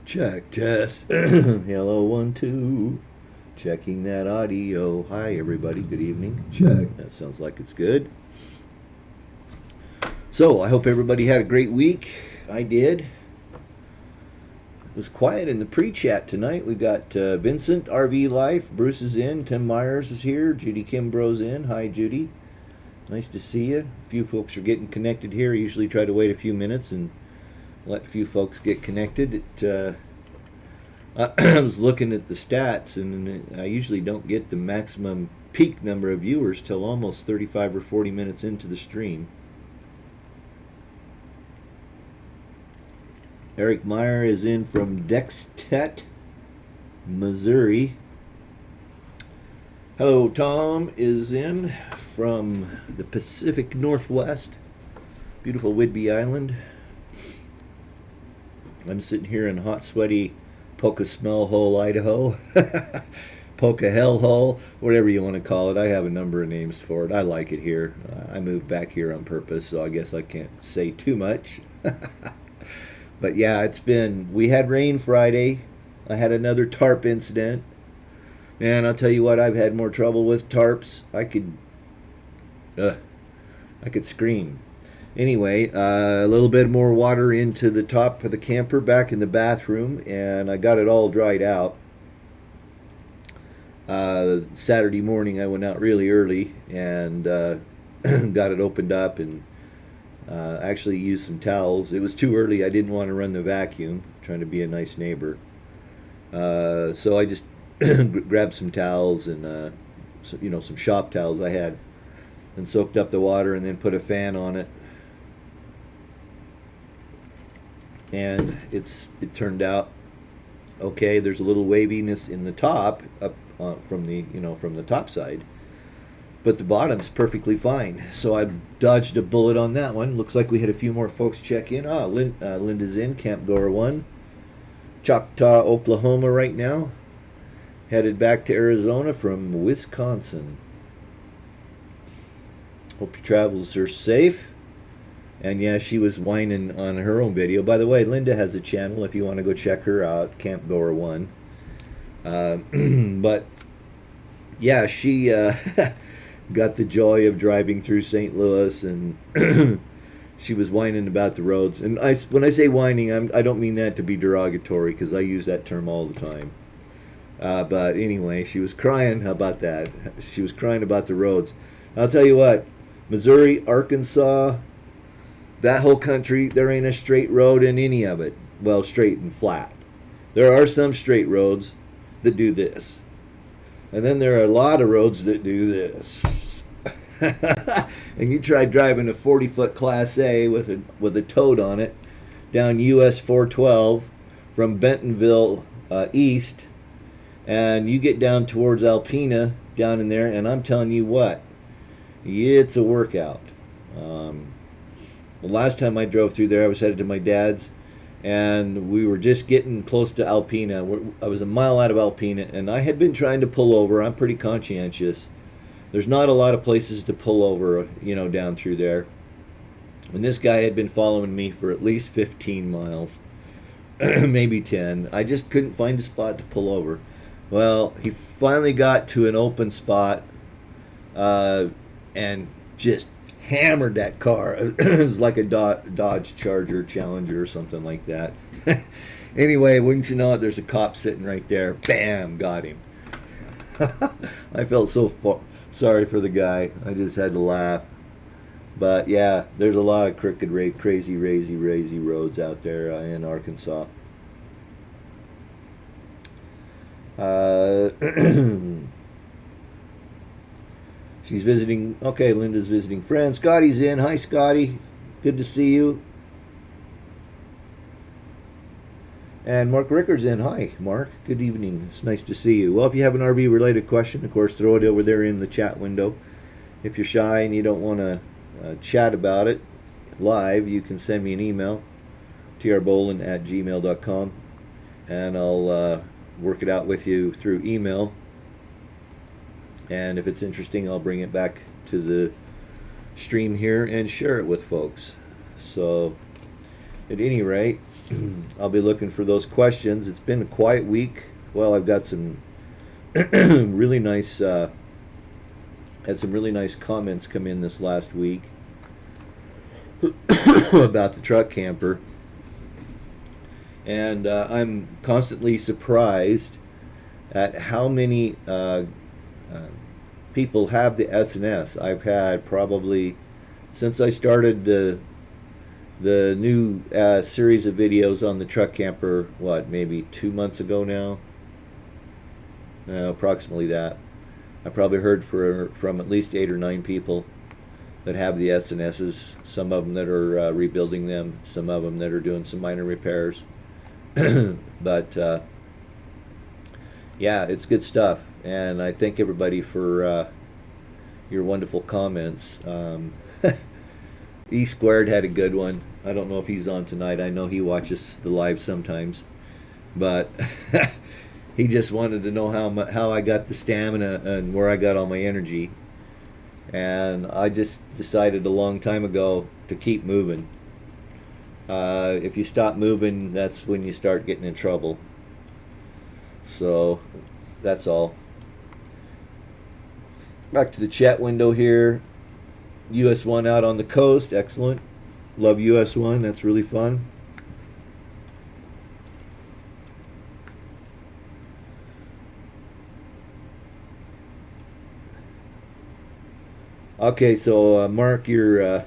Check, test. Hello, 1, 2. Checking that audio. Hi, everybody. Good evening. Check. That sounds like it's good. So, I hope everybody had a great week. I did. It was quiet in the pre-chat tonight. We got Vincent, RV Life. Bruce is in. Tim Myers is here. Judy Kimbrough's in. Hi, Judy. Nice to see you. A few folks are getting connected here. I usually try to wait a few minutes and let a few folks get connected. I was looking at the stats, and I usually don't get the maximum peak number of viewers till almost 35 or 40 minutes into the stream. Eric Meyer is in from Dextet, Missouri. Hello, Tom is in from the Pacific Northwest, beautiful Whidbey Island. I'm sitting here in hot, sweaty Pocasmell Hole, Idaho. Poca Hell Hole, whatever you want to call it. I have a number of names for it. I like it here. I moved back here on purpose, so I guess I can't say too much. But yeah, we had rain Friday. I had another tarp incident. Man, I'll tell you what, I've had more trouble with tarps. I could scream. Anyway, a little bit more water into the top of the camper back in the bathroom, and I got it all dried out. Saturday morning I went out really early and got it opened up and actually used some towels. It was too early. I didn't want to run the vacuum, trying to be a nice neighbor. So I just grabbed some towels and some shop towels I had and soaked up the water and then put a fan on it. And it turned out okay. There's a little waviness in the top up from the top side, but the bottom's perfectly fine. So I dodged a bullet on that one. Looks like we had a few more folks check in. Linda's in Camp Goer 1, Choctaw, Oklahoma right now. Headed back to Arizona from Wisconsin. Hope your travels are safe. And yeah, she was whining on her own video. By the way, Linda has a channel if you want to go check her out, Camp Goer 1. But yeah, she got the joy of driving through St. Louis, and she was whining about the roads. And when I say whining, I don't mean that to be derogatory, because I use that term all the time. But anyway, she was crying about that. She was crying about the roads. I'll tell you what, Missouri, Arkansas, that whole country, there ain't a straight road in any of it. Well, straight and flat. There are some straight roads that do this. And then there are a lot of roads that do this. And you try driving a 40-foot Class A with a toad on it down US 412 from Bentonville east, and you get down towards Alpena down in there, and I'm telling you what, it's a workout. The last time I drove through there, I was headed to my dad's, and we were just getting close to Alpena. I was a mile out of Alpena, and I had been trying to pull over. I'm pretty conscientious. There's not a lot of places to pull over, down through there. And this guy had been following me for at least 15 miles, maybe 10. I just couldn't find a spot to pull over. Well, he finally got to an open spot and just hammered that car. It was like a Dodge Charger Challenger or something like that. Anyway, wouldn't you know it, there's a cop sitting right there. Bam, got him. I felt so sorry for the guy. I just had to laugh. But yeah, there's a lot of crooked, crazy roads out there in Arkansas. She's visiting. Okay, Linda's visiting friends. Scotty's in. Hi, Scotty. Good to see you. And Mark Rickard's in. Hi, Mark. Good evening. It's nice to see you. Well, if you have an RV-related question, of course, throw it over there in the chat window. If you're shy and you don't want to chat about it live, you can send me an email, trbolin@gmail.com, and I'll work it out with you through email. And if it's interesting, I'll bring it back to the stream here and share it with folks. So, at any rate, I'll be looking for those questions. It's been a quiet week. Well, I've got some really nice had some really nice comments come in this last week about the truck camper, and I'm constantly surprised at how many people have the S&S. I've had probably since I started the new series of videos on the truck camper, what, maybe 2 months ago now? Approximately that. I probably heard from at least 8 or 9 people that have the S&Ss, some of them that are rebuilding them, some of them that are doing some minor repairs. But yeah, it's good stuff, and I thank everybody for your wonderful comments. E Squared had a good one. I don't know if he's on tonight. I know he watches the live sometimes, but he just wanted to know how I got the stamina and where I got all my energy. And I just decided a long time ago to keep moving. If you stop moving, that's when you start getting in trouble. So that's all. Back to the chat window here. US 1 out on the coast. Excellent. Love US 1. That's really fun. Okay, so Mark, you're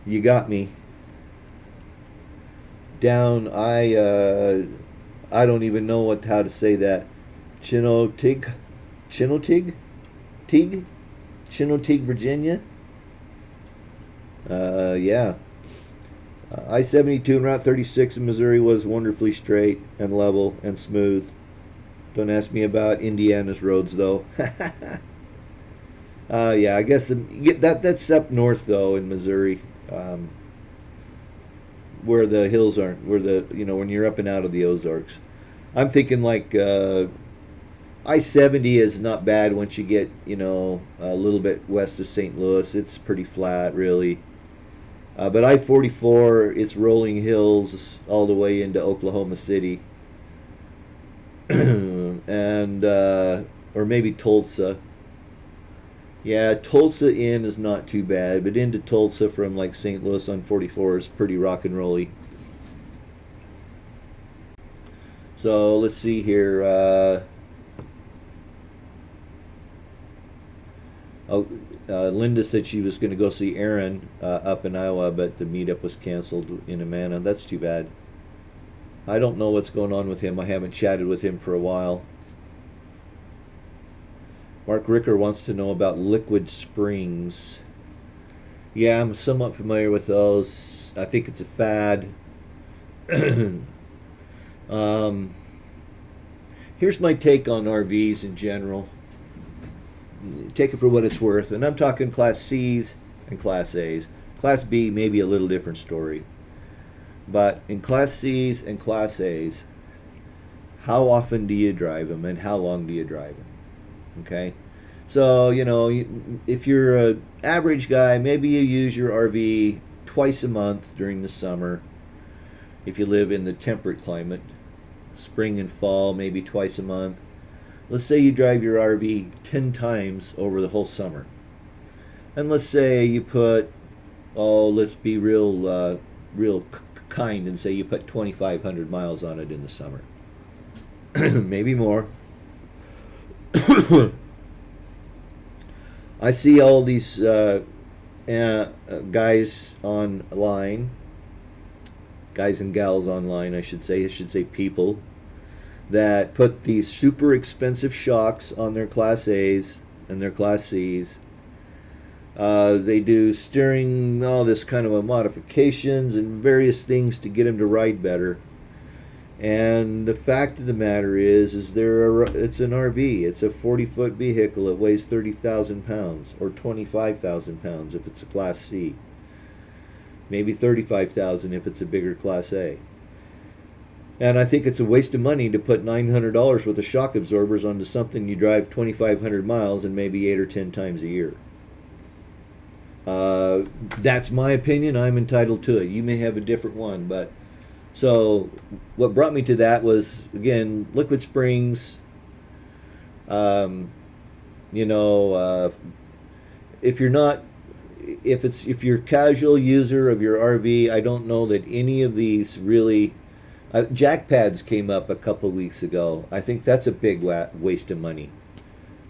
you got me down. I don't even know how to say that. Chinotig, Chinotig, Virginia. Yeah. I-72 and Route 36 in Missouri was wonderfully straight and level and smooth. Don't ask me about Indiana's roads, though. Yeah, I guess that's up north, though, in Missouri, where the hills aren't, when you're up and out of the Ozarks. I'm thinking like I-70 is not bad once you get, a little bit west of St. Louis. It's pretty flat, really. But I-44, it's rolling hills all the way into Oklahoma City. And, or maybe Tulsa. Yeah, Tulsa in is not too bad, but into Tulsa from like St. Louis on 44 is pretty rock and rolly. So let's see here. Linda said she was going to go see Aaron up in Iowa, but the meetup was canceled in Amana. That's too bad. I don't know what's going on with him. I haven't chatted with him for a while. Mark Ricker wants to know about liquid springs. Yeah, I'm somewhat familiar with those. I think it's a fad. Here's my take on RVs in general. Take it for what it's worth. And I'm talking Class C's and Class A's. Class B may be a little different story. But in Class C's and Class A's, how often do you drive them and how long do you drive them? Okay? So, if you're an average guy, maybe you use your RV twice a month during the summer. If you live in the temperate climate, spring and fall, maybe twice a month. Let's say you drive your RV 10 times over the whole summer. And let's say you put, let's be real kind and say you put 2,500 miles on it in the summer. Maybe more. I see all these guys online, guys and gals online, I should say people, that put these super expensive shocks on their Class A's and their Class C's. They do steering, all this kind of modifications and various things to get them to ride better. And the fact of the matter is it's an RV. It's a 40-foot vehicle. It weighs 30,000 pounds or 25,000 pounds if it's a Class C. Maybe 35,000 if it's a bigger Class A. And I think it's a waste of money to put $900 worth of shock absorbers onto something you drive 2,500 miles and maybe 8 or 10 times a year. That's my opinion. I'm entitled to it. You may have a different one, but So what brought me to that was, again, liquid springs. Um, you know, if you're not, if you're a casual user of your RV, I don't know that any of these really. Jack pads came up a couple weeks ago. I think that's a big waste of money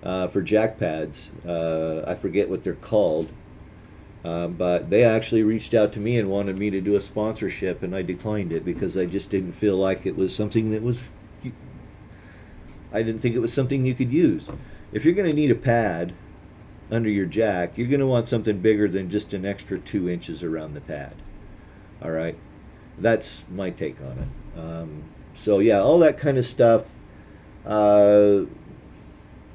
for jack pads. I forget what they're called, but they actually reached out to me and wanted me to do a sponsorship, and I declined it because I just didn't feel like it was something that was. I didn't think it was something you could use. If you're going to need a pad under your jack, you're going to want something bigger than just an extra 2 inches around the pad. All right, that's my take on it. So yeah, all that kind of stuff, uh,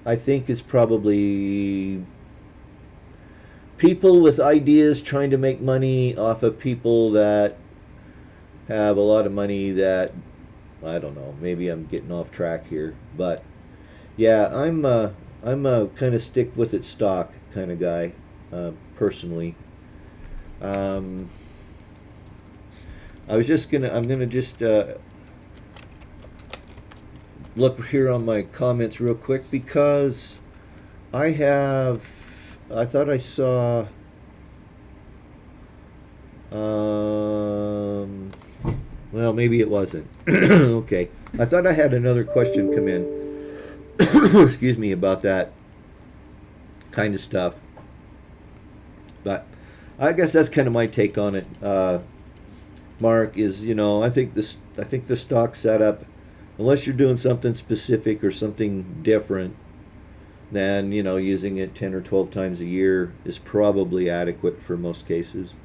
I think is probably people with ideas trying to make money off of people that have a lot of money that I don't know. Maybe I'm getting off track here, but yeah, I'm a kind of stick with it stock kind of guy, personally. Um, I'm gonna just look here on my comments real quick because I thought I saw, um, well, maybe it wasn't. Okay. I thought I had another question come in, excuse me, about that kind of stuff. But I guess that's kind of my take on it. Mark, is, I think the stock setup, unless you're doing something specific or something different, then using it 10 or 12 times a year is probably adequate for most cases.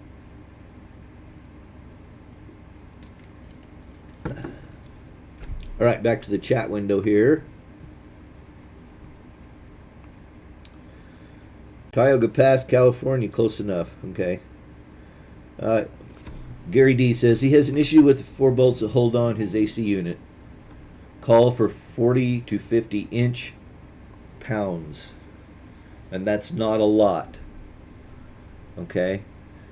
All right, back to the chat window here. Tioga Pass, California, close enough. Okay. Uh, Gary D says he has an issue with 4 bolts that hold on his AC unit. Call for 40 to 50 inch pounds. And that's not a lot. Okay.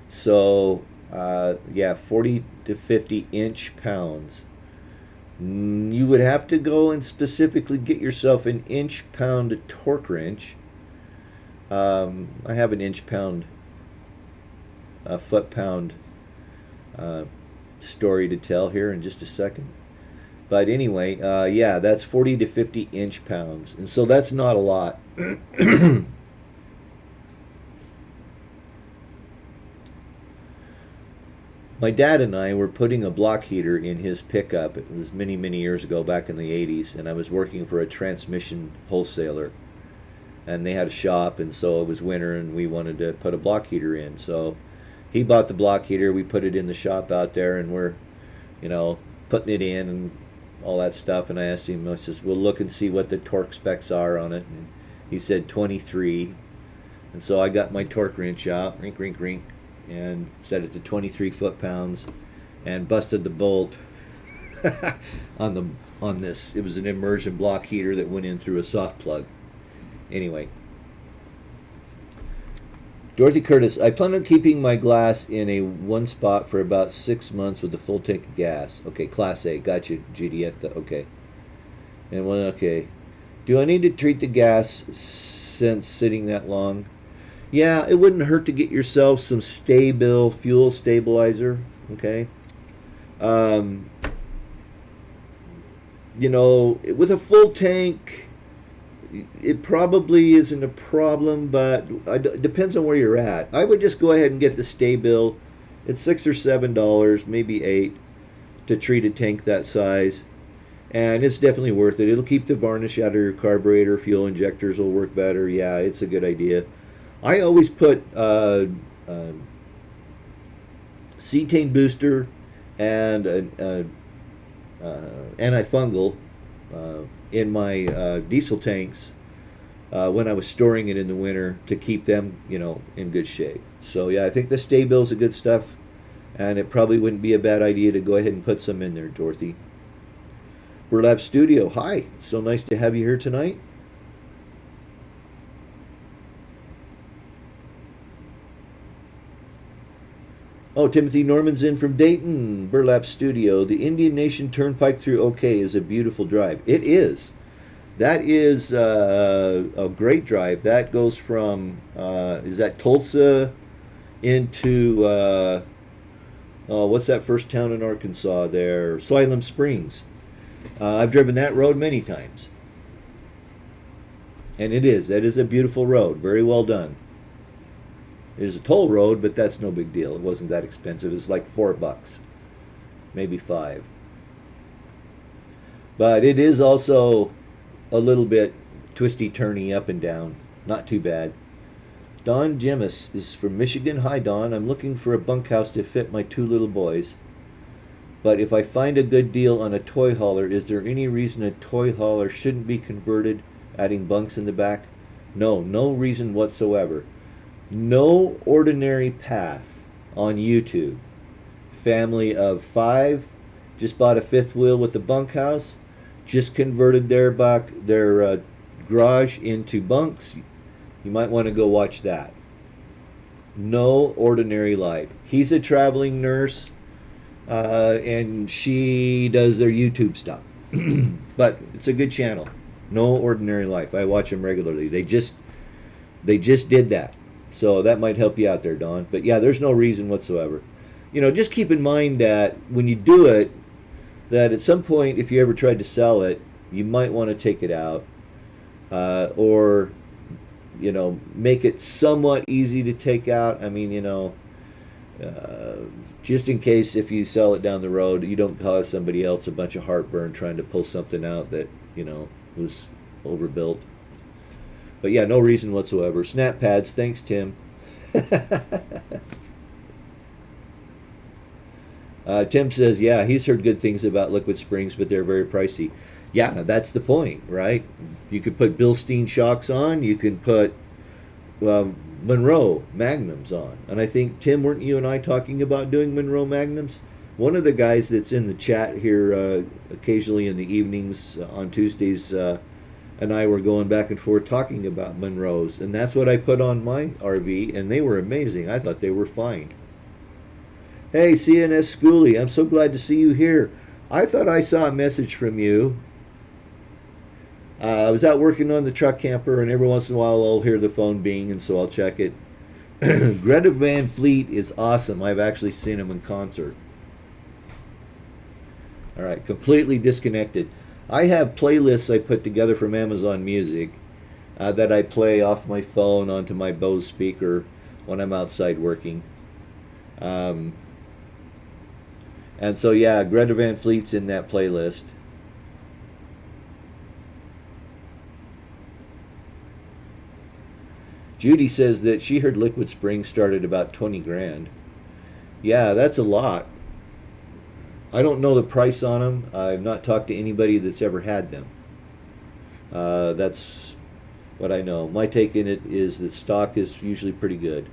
So, yeah, 40 to 50 inch pounds. You would have to go and specifically get yourself an inch pound torque wrench. I have an inch pound, foot pound story to tell here in just a second. But anyway, yeah, that's 40 to 50 inch pounds. And so that's not a lot. My dad and I were putting a block heater in his pickup. It was many, many years ago, back in the 80s, and I was working for a transmission wholesaler. And they had a shop, and so it was winter, and we wanted to put a block heater in. So he bought the block heater. We put it in the shop out there, and we're, putting it in and all that stuff. And I asked him, I says, we'll look and see what the torque specs are on it. And he said 23. And so I got my torque wrench out, rink, rink, rink, and set it to 23 foot-pounds and busted the bolt on this. It was an immersion block heater that went in through a soft plug. Anyway, Dorothy Curtis, I plan on keeping my glass in a one spot for about 6 months with a full tank of gas. Okay, Class A. Gotcha, Julieta. Okay. And one, okay. Do I need to treat the gas since sitting that long? Yeah, it wouldn't hurt to get yourself some Sta-Bil fuel stabilizer. Okay. With a full tank, it probably isn't a problem, but it depends on where you're at. I would just go ahead and get the Sta-Bil. It's $6 or $7, maybe $8, to treat a tank that size, and it's definitely worth it. It'll keep the varnish out of your carburetor. Fuel injectors will work better. Yeah, it's a good idea. I always put cetane booster and an antifungal in my diesel tanks when I was storing it in the winter to keep them, in good shape. So yeah, I think the Sta-Bil is a good stuff, and it probably wouldn't be a bad idea to go ahead and put some in there, Dorothy. Burlap Studio, hi. So nice to have you here tonight. Oh, Timothy Norman's in from Dayton, Burlap Studio. The Indian Nation Turnpike through OK is a beautiful drive. It is. That is a great drive. That goes from, is that Tulsa into, what's that first town in Arkansas there? Siloam Springs. I've driven that road many times. And it is. That is a beautiful road. Very well done. It is a toll road, but that's no big deal. It wasn't that expensive. It was like $4, maybe 5. But it is also a little bit twisty, turny, up and down. Not too bad. Don Jemis is from Michigan. Hi, Don. I'm looking for a bunkhouse to fit my 2 little boys. But if I find a good deal on a toy hauler, is there any reason a toy hauler shouldn't be converted, adding bunks in the back? No, no reason whatsoever. No Ordinary Path on YouTube. Family of 5 just bought a 5th wheel with the bunkhouse, just converted their garage into bunks. You might want to go watch that. No Ordinary Life. He's a traveling nurse, and she does their YouTube stuff. But it's a good channel. No Ordinary Life. I watch them regularly. They just did that. So that might help you out there, Don. But yeah, there's no reason whatsoever. Just keep in mind that when you do it, that at some point, if you ever tried to sell it, you might want to take it out, or make it somewhat easy to take out. I mean, just in case if you sell it down the road, you don't cause somebody else a bunch of heartburn trying to pull something out that was overbuilt. But yeah, no reason whatsoever. Snap pads, thanks, Tim. Tim says, yeah, he's heard good things about Liquid Springs, but they're very pricey. Yeah, that's the point, right? You could put Bilstein shocks on. You can put Monroe Magnums on. And I think, Tim, weren't you and I talking about doing Monroe Magnums? One of the guys that's in the chat here occasionally in the evenings on Tuesdays and I were going back and forth talking about Monroes. And that's what I put on my RV, and they were amazing. I thought they were fine. Hey, CNS Schoolie, I'm so glad to see you here. I thought I saw a message from you. I was out working on the truck camper, and every once in a while I'll hear the phone bing, and so I'll check it. Greta Van Fleet is awesome. I've actually seen him in concert. All right, completely disconnected. I have playlists I put together from Amazon Music that I play off my phone onto my Bose speaker when I'm outside working. And so, yeah, Greta Van Fleet's in that playlist. Judy says that she heard Liquid Springs started about 20 grand. Yeah, that's a lot. I don't know the price on them. I've not talked to anybody that's ever had them. That's what I know. My take in it is that stock is usually pretty good.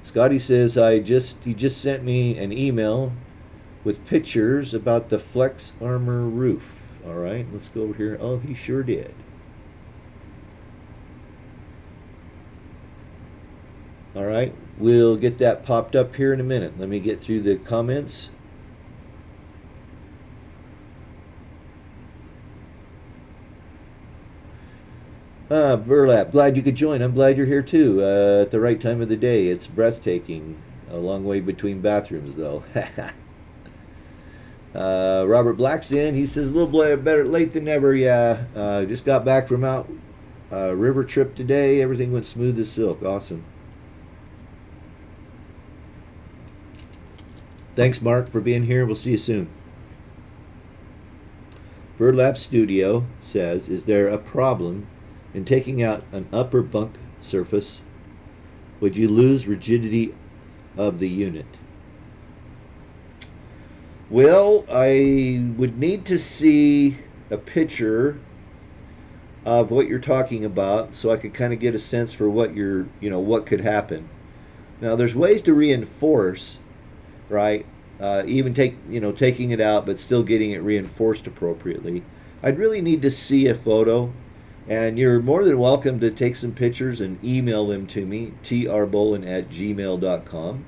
Scotty says he just sent me an email with pictures about the Flex Armor roof. All right, let's go over here. Oh, he sure did. All right, we'll get that popped up here in a minute. Let me get through the comments. Burlap, glad you could join. I'm glad you're here too, at the right time of the day. It's breathtaking. A long way between bathrooms, though. Robert Black's in. He says, a little better late than never. Yeah, just got back from out river trip today. Everything went smooth as silk. Awesome. Thanks, Mark, for being here. We'll see you soon. Birdlap Studio says, is there a problem in taking out an upper bunk surface? Would you lose rigidity of the unit? Well, I would need to see a picture of what you're talking about so I could kind of get a sense for what what could happen. Now, there's ways to reinforce, right? Even taking it out, but still getting it reinforced appropriately. I'd really need to see a photo And you're more than welcome to take some pictures and email them to me, trbolin@gmail.com,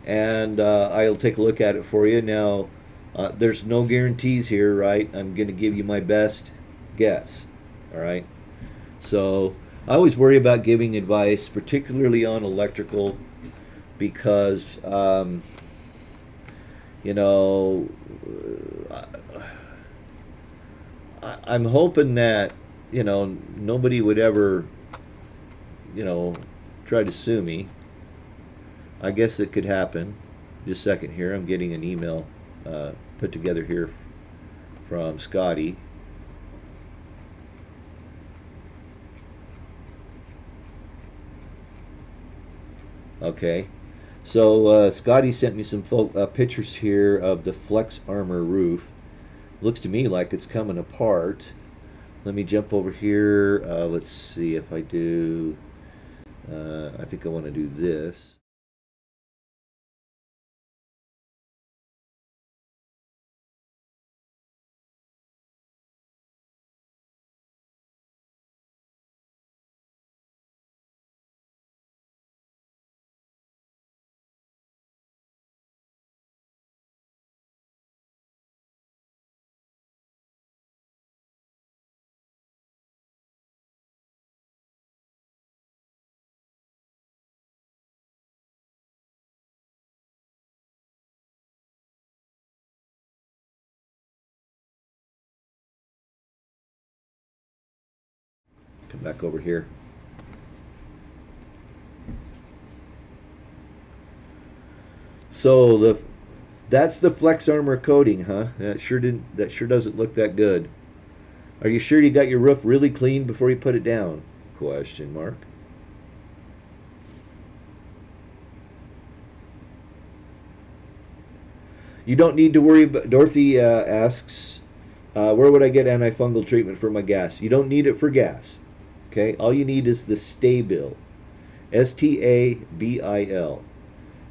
and I'll take a look at it for you. Now, there's no guarantees here, right? I'm going to give you my best guess, all right? So I always worry about giving advice, particularly on electrical, because, you know, I'm hoping that, nobody would ever, you know, try to sue me. I guess it could happen. Just a second here. I'm getting an email put together here from Scotty. Okay. So Scotty sent me some pictures here of the Flex Armor roof. Looks to me like it's coming apart. Let me jump over here. Let's see if I do. I think I want to do this. Come back over here. So that's the Flex Armor coating, huh? That sure doesn't look that good. Are you sure you got your roof really clean before you put it down? Question mark. You don't need to worry. Dorothy asks, where would I get antifungal treatment for my gas? You don't need it for gas. Okay, all you need is the Stabil, Stabil,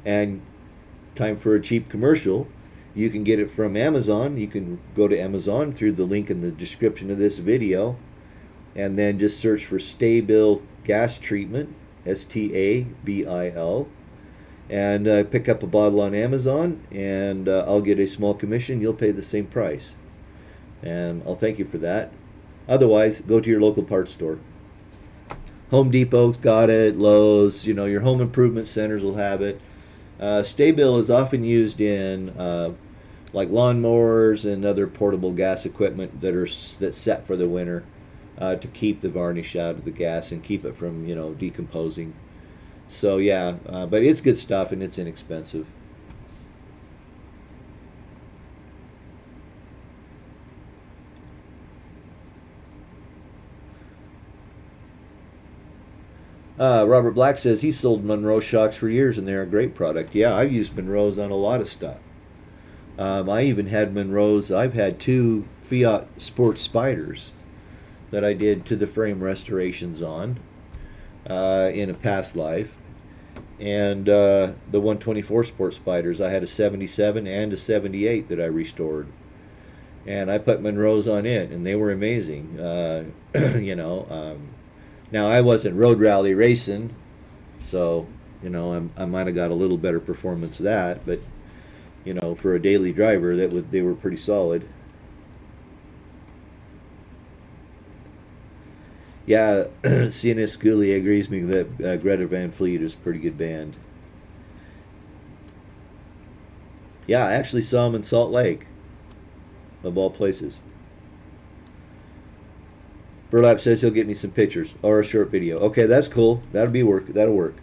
and time for a cheap commercial. You can get it from Amazon. You can go to Amazon through the link in the description of this video, and then just search for Stabil gas treatment, Stabil, and pick up a bottle on Amazon, and I'll get a small commission. You'll pay the same price, and I'll thank you for that. Otherwise, go to your local parts store. Home Depot's got it, Lowe's, your home improvement centers will have it. Stabil is often used in like lawnmowers and other portable gas equipment that's set for the winter to keep the varnish out of the gas and keep it from decomposing. So yeah, but it's good stuff and it's inexpensive. Robert Black says he sold Monroe shocks for years and they're a great product. Yeah, I've used Monroe's on a lot of stuff. I even had Monroe's. I've had two Fiat Sport Spiders that I did to the frame restorations on in a past life. And the 124 Sport Spiders, I had a 77 and a 78 that I restored. And I put Monroe's on it, and they were amazing. Now I wasn't road rally racing, so I might have got a little better performance of that, but for a daily driver, they were pretty solid. Yeah, CNS Schooley agrees with me that Greta Van Fleet is a pretty good band. Yeah, I actually saw them in Salt Lake, of all places. Burlap says he'll get me some pictures or a short video. Okay, that's cool. That'll work.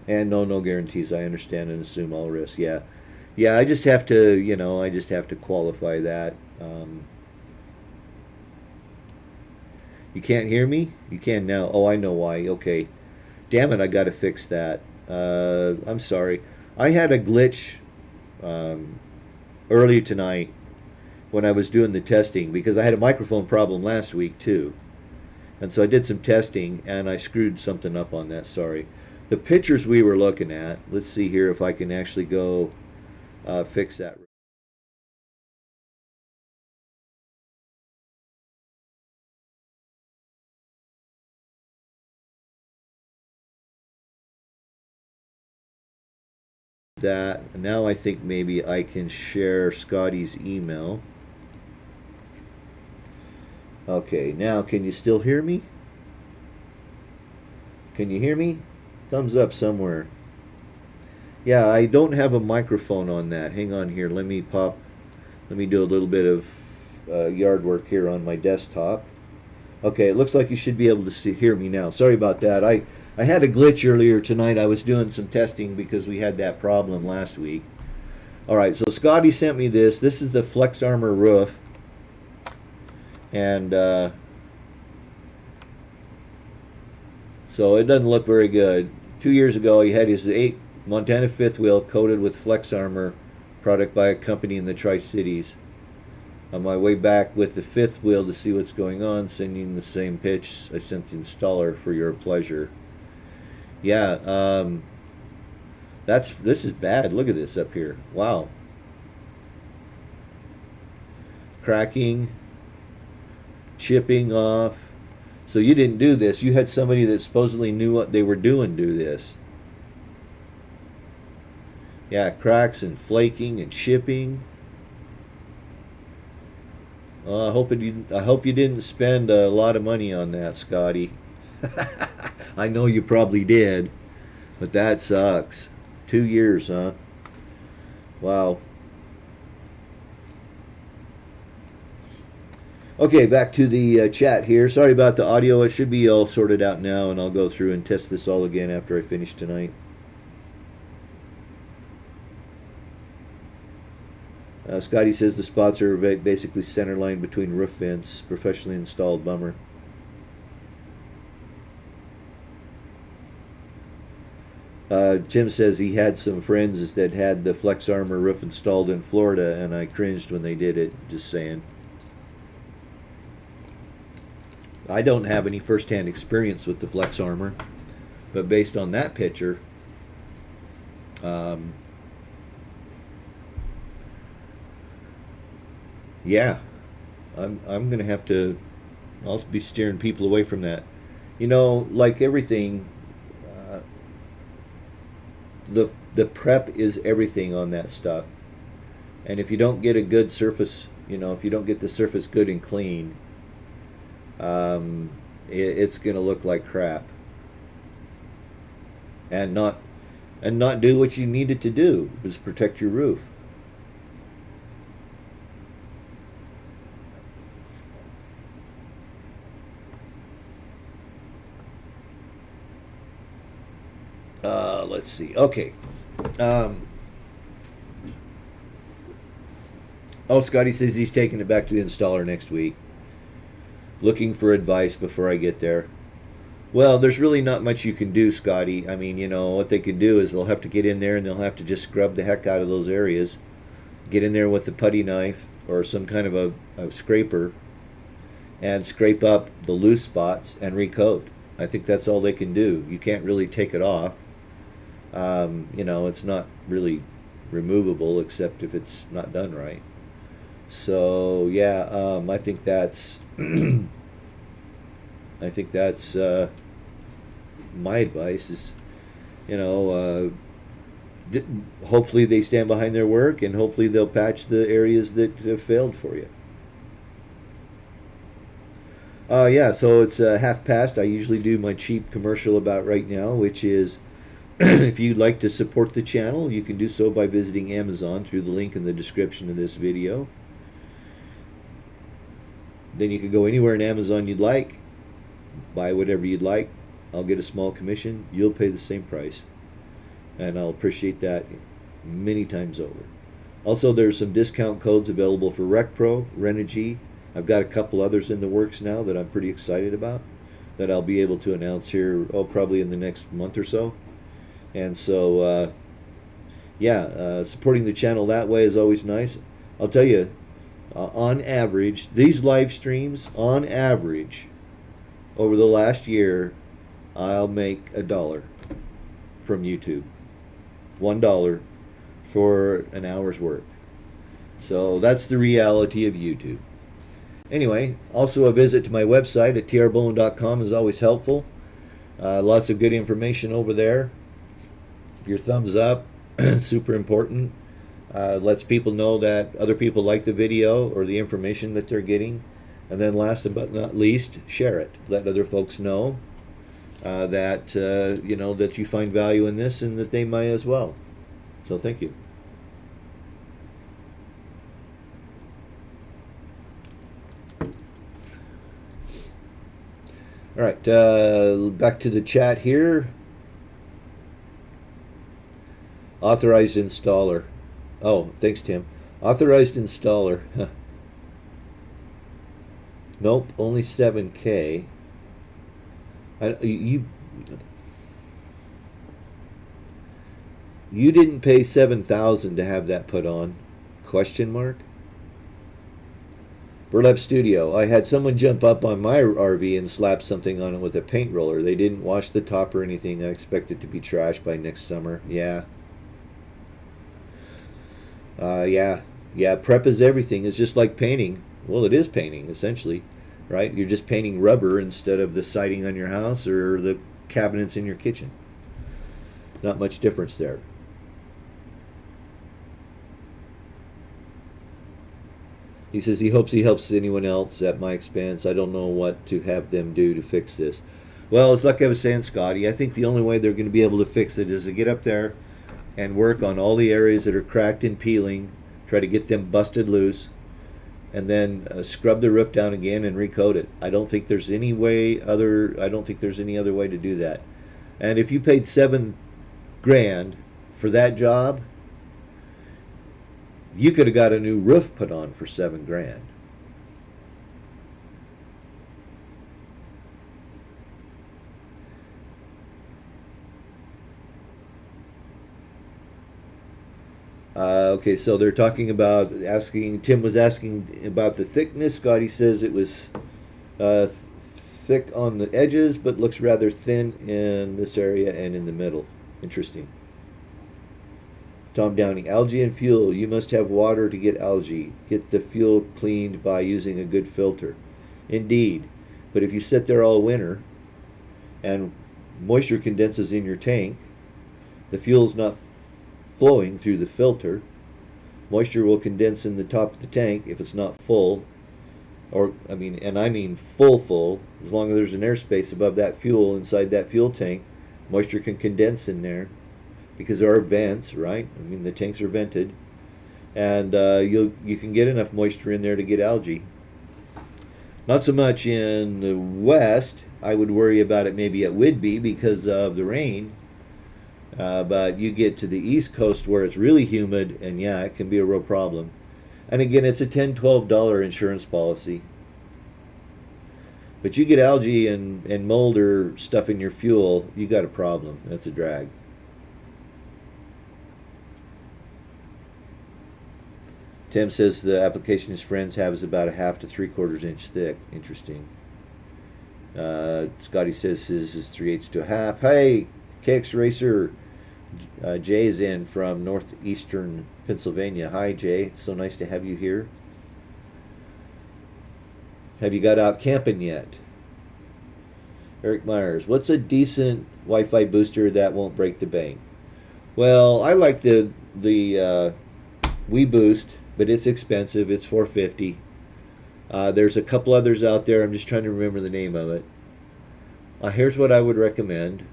And no guarantees. I understand and assume all risks. Yeah, yeah. I just have to, qualify that. You can't hear me? You can now. Oh, I know why. Okay. Damn it! I got to fix that. I'm sorry. I had a glitch earlier tonight when I was doing the testing because I had a microphone problem last week too. And so I did some testing and I screwed something up on that. Sorry. The pictures we were looking at, let's see here if I can actually go fix that. that. Now I think maybe I can share Scotty's email. Okay, now can you still hear me? Can you hear me? Thumbs up somewhere. Yeah, I don't have a microphone on that. Hang on here. Let me do a little bit of yard work here on my desktop. Okay, it looks like you should be able to hear me now. Sorry about that. I had a glitch earlier tonight. I was doing some testing because we had that problem last week. All right, so Scotty sent me this. This is the Flex Armor roof. And so it doesn't look very good. 2 years ago, he had his Montana fifth wheel coated with Flex Armor product by a company in the Tri-Cities. On my way back with the fifth wheel to see what's going on, sending the same pitch I sent the installer for your pleasure. Yeah, this is bad. Look at this up here. Wow. Cracking, chipping off. So you didn't do this. You had somebody that supposedly knew what they were doing do this. Yeah, cracks and flaking and chipping. I hope you didn't spend a lot of money on that, Scotty. I know you probably did, but that sucks. 2 years, huh? Wow. Okay, back to the chat here. Sorry about the audio. It should be all sorted out now, and I'll go through and test this all again after I finish tonight. Scotty says the spots are basically centerline between roof vents, professionally installed. Bummer. Tim says he had some friends that had the Flex Armor roof installed in Florida, and I cringed when they did it. Just saying. I don't have any first-hand experience with the Flex Armor, but based on that picture, yeah, I'm gonna have to. I'll be steering people away from that. You know, like everything, the prep is everything on that stuff. And if you don't get a good surface, if you don't get the surface good and clean, it's gonna look like crap. And not do what you needed to do, is protect your roof. Let's see. Okay. Scotty says he's taking it back to the installer next week. Looking for advice before I get there. Well, there's really not much you can do, Scotty. I mean, what they can do is they'll have to get in there and they'll have to just scrub the heck out of those areas. Get in there with the putty knife or some kind of a scraper and scrape up the loose spots and recoat. I think that's all they can do. You can't really take it off. It's not really removable except if it's not done right. So yeah, I think that's my advice is, hopefully they stand behind their work and hopefully they'll patch the areas that have failed for you. Yeah, so it's 1:30. I usually do my cheap commercial about right now, which is if you'd like to support the channel, you can do so by visiting Amazon through the link in the description of this video. Then you can go anywhere in Amazon you'd like, buy whatever you'd like. I'll get a small commission. You'll pay the same price. And I'll appreciate that many times over. Also, there's some discount codes available for RecPro, Renogy. I've got a couple others in the works now that I'm pretty excited about that I'll be able to announce here, probably in the next month or so. And so, supporting the channel that way is always nice. I'll tell you, on average, these live streams, on average, over the last year, I'll make $1 from YouTube. $1 for an hour's work. So that's the reality of YouTube. Anyway, also a visit to my website at trbowling.com is always helpful. Lots of good information over there. Your thumbs up, Super important. Lets people know that other people like the video or the information that they're getting. And then last but not least, share it. Let other folks know that that you find value in this and that they might as well. So thank you. All right, back to the chat here. Authorized installer. Oh, thanks, Tim. Authorized installer. Nope, only 7K. You didn't pay 7,000 to have that put on? Question mark. Burlap Studio. I had someone jump up on my RV and slap something on it with a paint roller. They didn't wash the top or anything. I expect it to be trashed by next summer. Yeah. Yeah. Prep is everything. It's just like painting. Well, it is painting, essentially, right? You're just painting rubber instead of the siding on your house or the cabinets in your kitchen. Not much difference there. He says he hopes he helps anyone else at my expense. I don't know what to have them do to fix this. Well, it's like I was saying, Scotty, I think the only way they're going to be able to fix it is to get up there and work on all the areas that are cracked and peeling, try to get them busted loose, and then scrub the roof down again and recoat it. I don't think there's any other way to do that. And if you paid $7,000 for that job, you could have got a new roof put on for $7,000. Okay, so they're talking about Tim was asking about the thickness. Scotty says it was thick on the edges, but looks rather thin in this area and in the middle. Interesting. Tom Downey, algae and fuel. You must have water to get algae. Get the fuel cleaned by using a good filter. Indeed. But if you sit there all winter and moisture condenses in your tank, the fuel's not flowing through the filter. Moisture will condense in the top of the tank if it's not full, I mean full, as long as there's an airspace above that fuel inside that fuel tank, moisture can condense in there because there are vents, right? I mean, the tanks are vented, and you can get enough moisture in there to get algae. Not so much in the west. I would worry about it maybe at Whidbey because of the rain. But you get to the east coast where it's really humid, and yeah, it can be a real problem. And again, it's a $10, $12 insurance policy. But you get algae and mold or stuff in your fuel, you got a problem. That's a drag. Tim says the application his friends have is about a 1/2 to 3/4 inch thick. Interesting. Scotty says his is 3/8 to a half. Hey, KX Racer. Jay's in from northeastern Pennsylvania. Hi, Jay. It's so nice to have you here. Have you got out camping yet? Eric Myers. What's a decent Wi-Fi booster that won't break the bank? Well, I like the WeBoost, but it's expensive. It's $450. There's a couple others out there. I'm just trying to remember the name of it. Here's what I would recommend,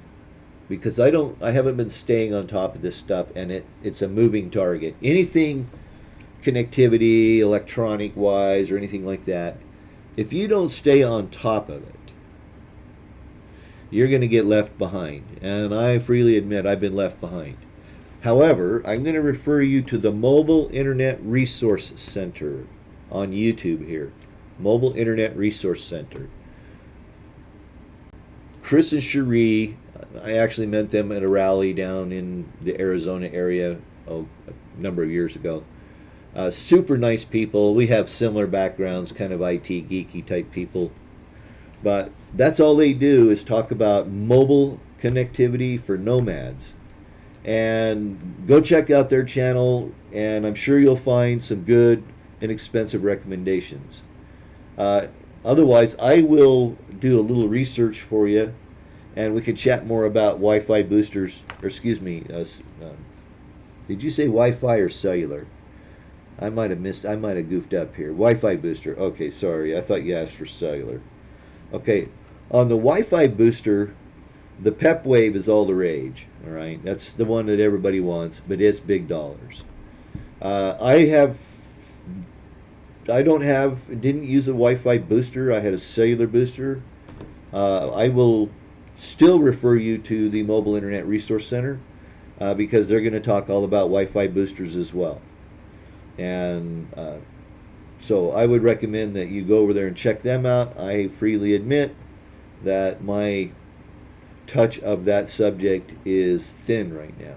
because I haven't been staying on top of this stuff, and it's a moving target. Anything connectivity, electronic wise, or anything like that, if you don't stay on top of it, you're going to get left behind. And I freely admit I've been left behind. However, I'm going to refer you to the Mobile Internet Resource Center on YouTube here. Mobile Internet Resource Center. Chris and Cherie, I actually met them at a rally down in the Arizona area a number of years ago. Super nice people. We have similar backgrounds, kind of IT geeky type people. But that's all they do is talk about mobile connectivity for nomads. And go check out their channel, and I'm sure you'll find some good, inexpensive recommendations. Otherwise, I will do a little research for you, and we can chat more about Wi-Fi boosters, or excuse me, Did you say Wi-Fi or cellular? I might have missed. I might have goofed up here. Wi-Fi booster. Okay, sorry. I thought you asked for cellular. Okay, on the Wi-Fi booster, the PEP Wave is all the rage. All right, that's the one that everybody wants, but it's big dollars. I don't have. Didn't use a Wi-Fi booster. I had a cellular booster. I will still refer you to the Mobile Internet Resource Center because they're going to talk all about Wi-Fi boosters as well. And so I would recommend that you go over there and check them out. I freely admit that my touch of that subject is thin right now.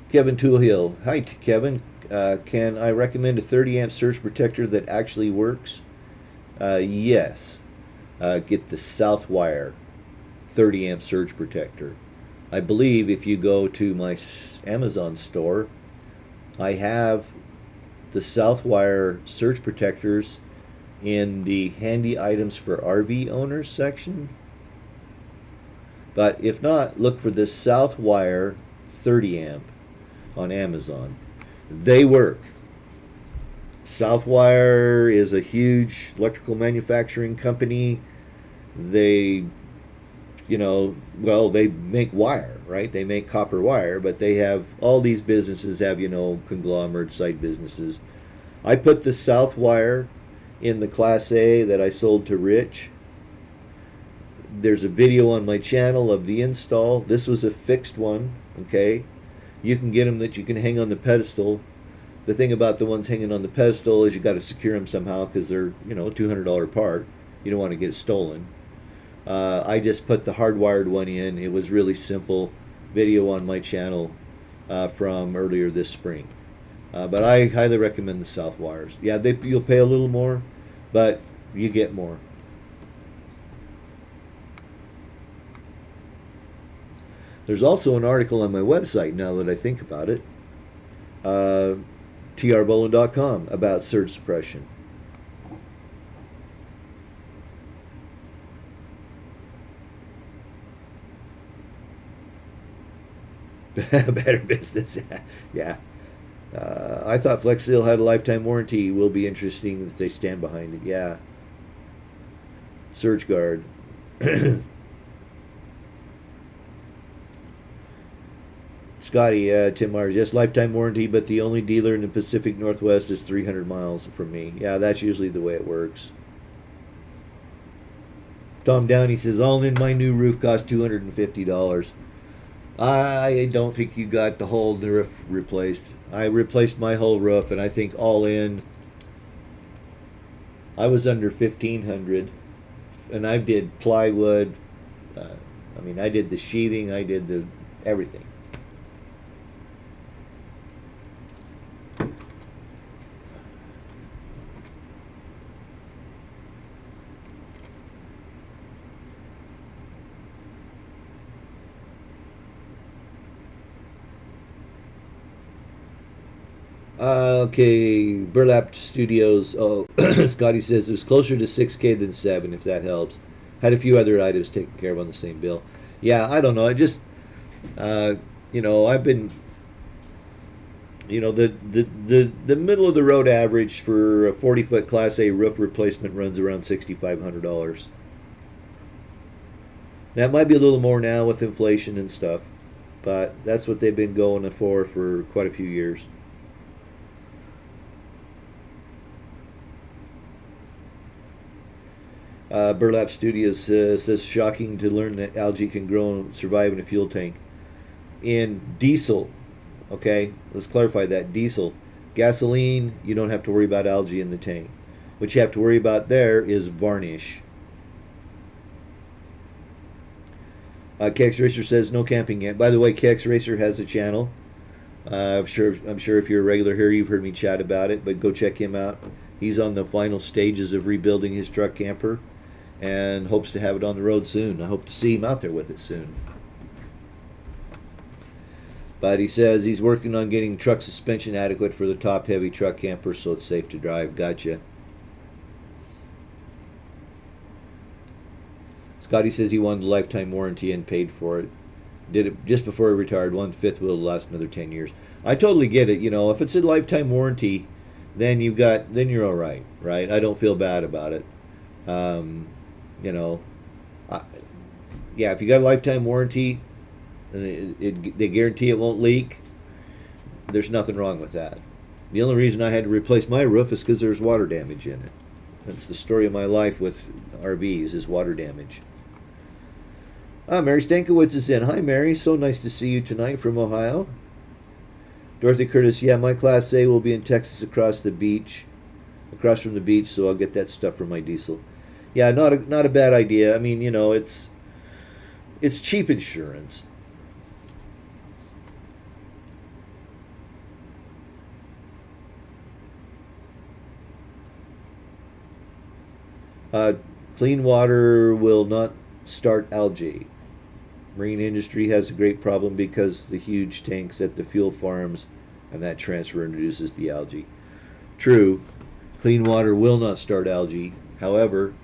Kevin Toolhill. Hi, Kevin. Can I recommend a 30 amp surge protector that actually works? Yes. Get the Southwire 30 amp surge protector. I believe if you go to my Amazon store, I have the Southwire surge protectors in the handy items for RV owners section. But if not, look for the Southwire 30 amp on Amazon. They work. Southwire is a huge electrical manufacturing company. They, they make wire, right? They make copper wire, but they have, all these businesses have, conglomerate side businesses. I put the Southwire in the Class A that I sold to Rich. There's a video on my channel of the install. This was a fixed one, okay? You can get them that you can hang on the pedestal. The thing about the ones hanging on the pedestal is you got to secure them somehow because they're, $200 part. You don't want to get it stolen. I just put the hardwired one in. It was really simple. Video on my channel from earlier this spring. But I highly recommend the Southwires. Yeah, you'll pay a little more, but you get more. There's also an article on my website, now that I think about it, trbolin.com, about surge suppression. Better business, yeah. I thought Flex Seal had a lifetime warranty. Will be interesting if they stand behind it. Yeah. Surge Guard. Scotty, Tim Myers, yes, lifetime warranty, but the only dealer in the Pacific Northwest is 300 miles from me. Yeah, that's usually the way it works. Tom Downey says, all in, my new roof cost $250. I don't think you got the whole roof replaced. I replaced my whole roof, and I think all in, I was under $1,500, and I did plywood. I did the sheathing, I did the everything. Okay, Burlap Studios. Oh, Scotty says it was closer to 6K than 7, if that helps. Had a few other items taken care of on the same bill. Yeah, I don't know. I just, I've been, the middle of the road average for a 40-foot Class A roof replacement runs around $6,500. That might be a little more now with inflation and stuff, but that's what they've been going for quite a few years. Burlap Studios says, shocking to learn that algae can grow and survive in a fuel tank. In diesel, okay, let's clarify that. Diesel. Gasoline, you don't have to worry about algae in the tank. What you have to worry about there is varnish. KX Racer says, no camping yet. By the way, KX Racer has a channel. I'm sure if you're a regular here, you've heard me chat about it, but go check him out. He's on the final stages of rebuilding his truck camper and hopes to have it on the road soon. I hope to see him out there with it soon. But he says he's working on getting truck suspension adequate for the top-heavy truck camper so it's safe to drive. Gotcha. Scotty says he wanted a lifetime warranty and paid for it. Did it just before he retired. 1/5 will last another 10 years. I totally get it. You know, if it's a lifetime warranty, then then you're all right, right? I don't feel bad about it. Um, you know, I, yeah, if you got a lifetime warranty, and they guarantee it won't leak, there's nothing wrong with that. The only reason I had to replace my roof is because there's water damage in it. That's the story of my life with RVs, is water damage. Mary Stankiewicz is in. Hi, Mary. So nice to see you tonight from Ohio. Dorothy Curtis, yeah, my Class A will be in Texas across from the beach, so I'll get that stuff for my diesel. Yeah, not a bad idea. I mean, you know, it's cheap insurance. Uh, Clean water will not start algae. Marine industry has a great problem because the huge tanks at the fuel farms, and that transfer introduces the algae. True, clean water will not start algae. However,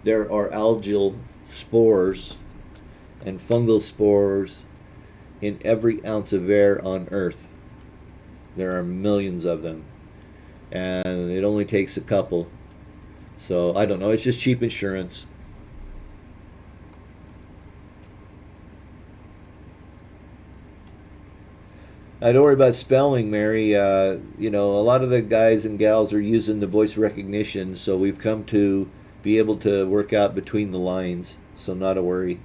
there are algal spores and fungal spores in every ounce of air on Earth. There are millions of them, and it only takes a couple. So I don't know. It's just cheap insurance. Don't worry about spelling, Mary. You know, a lot of the guys and gals are using the voice recognition, so we've come to be able to work out between the lines. So not a worry.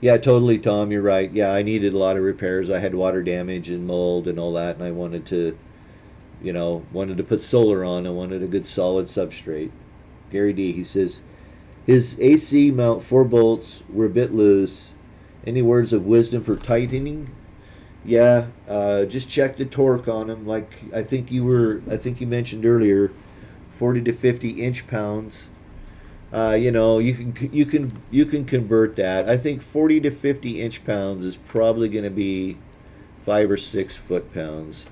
Yeah, totally, Tom. You're right. Yeah, I needed a lot of repairs. I had water damage and mold and all that, and I wanted to put solar on. I wanted a good solid substrate. Gary D, he says, his AC mount 4 bolts were a bit loose. Any words of wisdom for tightening? Yeah, just check the torque on them. Like I think you mentioned earlier, 40 to 50 inch pounds. You can convert that. I think 40 to 50 inch pounds is probably going to be 5 or 6 foot pounds.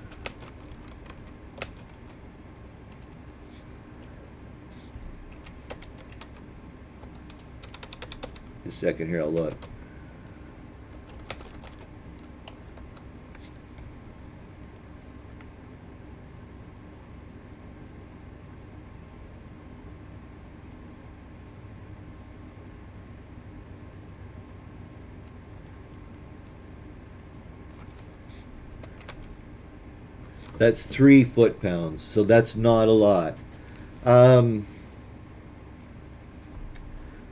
A second here, I'll look. That's 3 foot pounds, so that's not a lot. Um,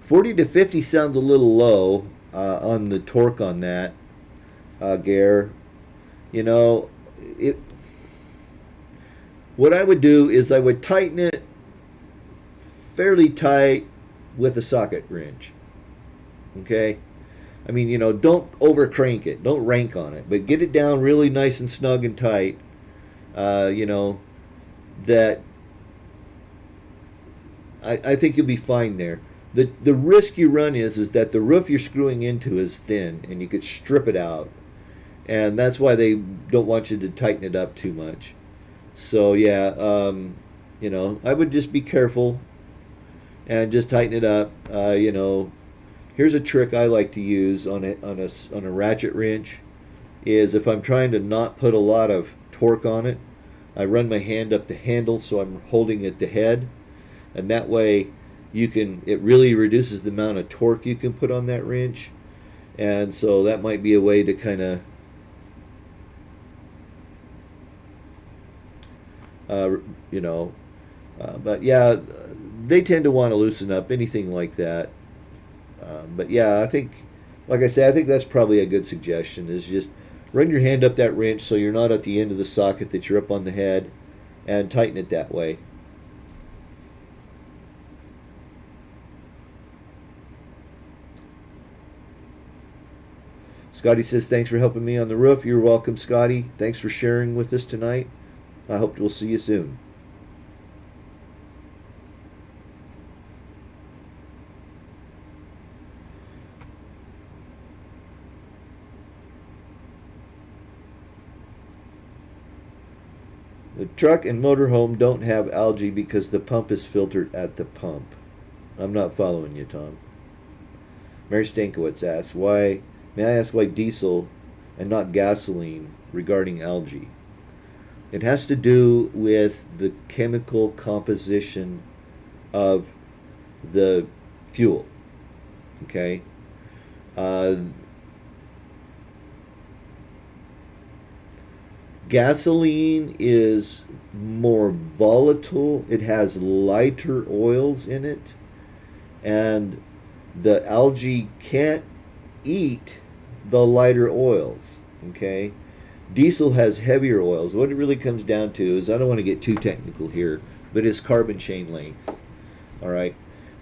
40 to 50 sounds a little low on the torque on that, Gare. You know, what I would do is I would tighten it fairly tight with a socket wrench. Okay? I mean, don't over crank it. Don't rank on it. But get it down really nice and snug and tight. That I think you'll be fine there. The risk you run is that the roof you're screwing into is thin and you could strip it out. And that's why they don't want you to tighten it up too much. So yeah, I would just be careful and just tighten it up. Here's a trick I like to use on a ratchet wrench is if I'm trying to not put a lot of torque on it, I run my hand up the handle so I'm holding at the head, and that way it really reduces the amount of torque you can put on that wrench. And so that might be a way to kind of but yeah, they tend to want to loosen up anything like that. But yeah, I think, like I say, I think that's probably a good suggestion, is just run your hand up that wrench so you're not at the end of the socket, that you're up on the head, and tighten it that way. Scotty says, thanks for helping me on the roof. You're welcome, Scotty. Thanks for sharing with us tonight. I hope we'll see you soon. The truck and motorhome don't have algae because the pump is filtered at the pump. I'm not following you, Tom. Mary Stankiewicz asks, may I ask why diesel and not gasoline regarding algae? It has to do with the chemical composition of the fuel. Okay? Gasoline is more volatile. It has lighter oils in it. And the algae can't eat the lighter oils. Okay? Diesel has heavier oils. What it really comes down to is, I don't want to get too technical here, but it's carbon chain length. All right?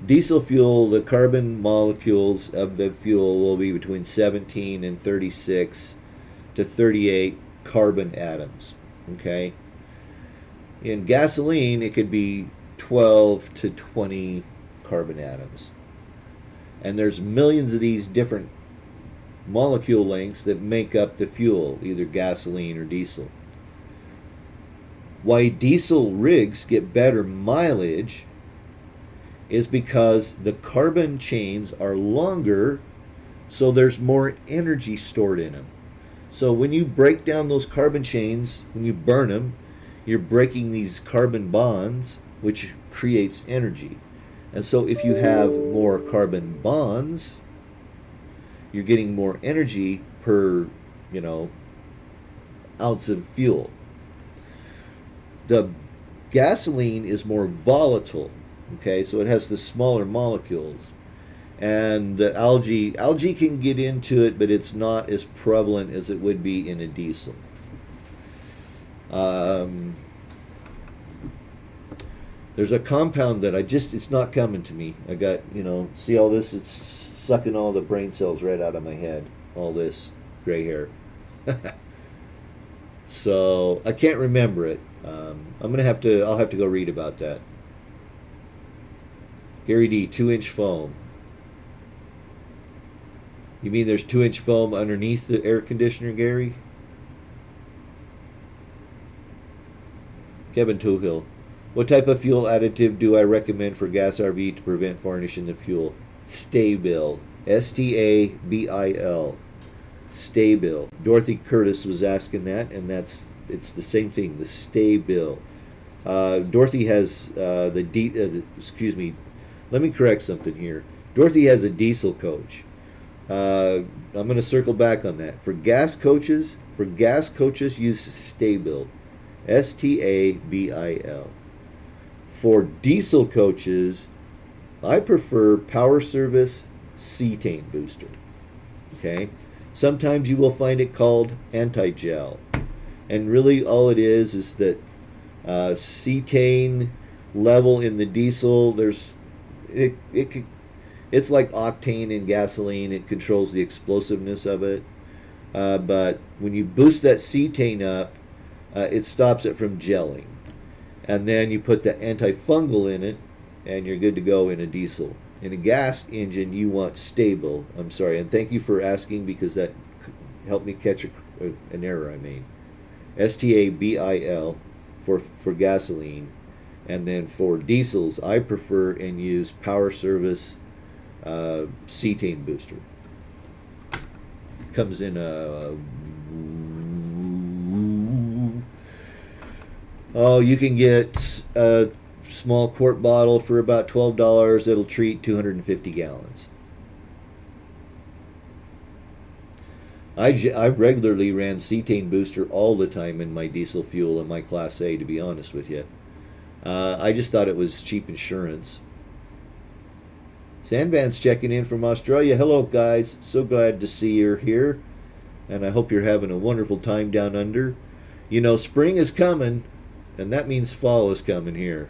Diesel fuel, the carbon molecules of the fuel will be between 17 and 36 to 38 carbon atoms. Okay? In gasoline, it could be 12 to 20 carbon atoms. And there's millions of these different molecule lengths that make up the fuel, either gasoline or diesel. Why diesel rigs get better mileage is because the carbon chains are longer, so there's more energy stored in them. So when you break down those carbon chains, when you burn them, you're breaking these carbon bonds, which creates energy. And so if you have more carbon bonds, you're getting more energy per, ounce of fuel. The gasoline is more volatile, okay, so it has the smaller molecules. And the algae can get into it, but it's not as prevalent as it would be in a diesel. There's a compound that it's not coming to me. I got, see all this? It's sucking all the brain cells right out of my head. All this gray hair. So I can't remember it. I'll have to go read about that. Gary D, 2-inch foam. You mean there's 2-inch foam underneath the air conditioner, Gary? Kevin Tuhill. What type of fuel additive do I recommend for gas RV to prevent varnish in the fuel? Stabil. S-T-A-B-I-L. Stabil. Dorothy Curtis was asking that, and it's the same thing, the Stabil. Dorothy has excuse me, let me correct something here. Dorothy has a diesel coach. I'm going to circle back on that. For gas coaches, use Stabil. S-T-A-B-I-L. For diesel coaches, I prefer Power Service cetane booster. Okay? Sometimes you will find it called anti-gel. And really all it is that cetane level in the diesel, it's like octane in gasoline. It controls the explosiveness of it. But when you boost that cetane up, it stops it from gelling. And then you put the antifungal in it, and you're good to go in a diesel. In a gas engine, you want stable. I'm sorry, and thank you for asking, because that helped me catch an error I made. S-T-A-B-I-L for gasoline. And then for diesels, I prefer and use Power Service cetane booster. Comes in you can get a small quart bottle for about $12. It'll treat 250 gallons. I regularly ran cetane booster all the time in my diesel fuel in my Class A, to be honest with you. I just thought it was cheap insurance. Sandvan's checking in from Australia. Hello, guys. So glad to see you're here. And I hope you're having a wonderful time down under. Spring is coming, and that means fall is coming here.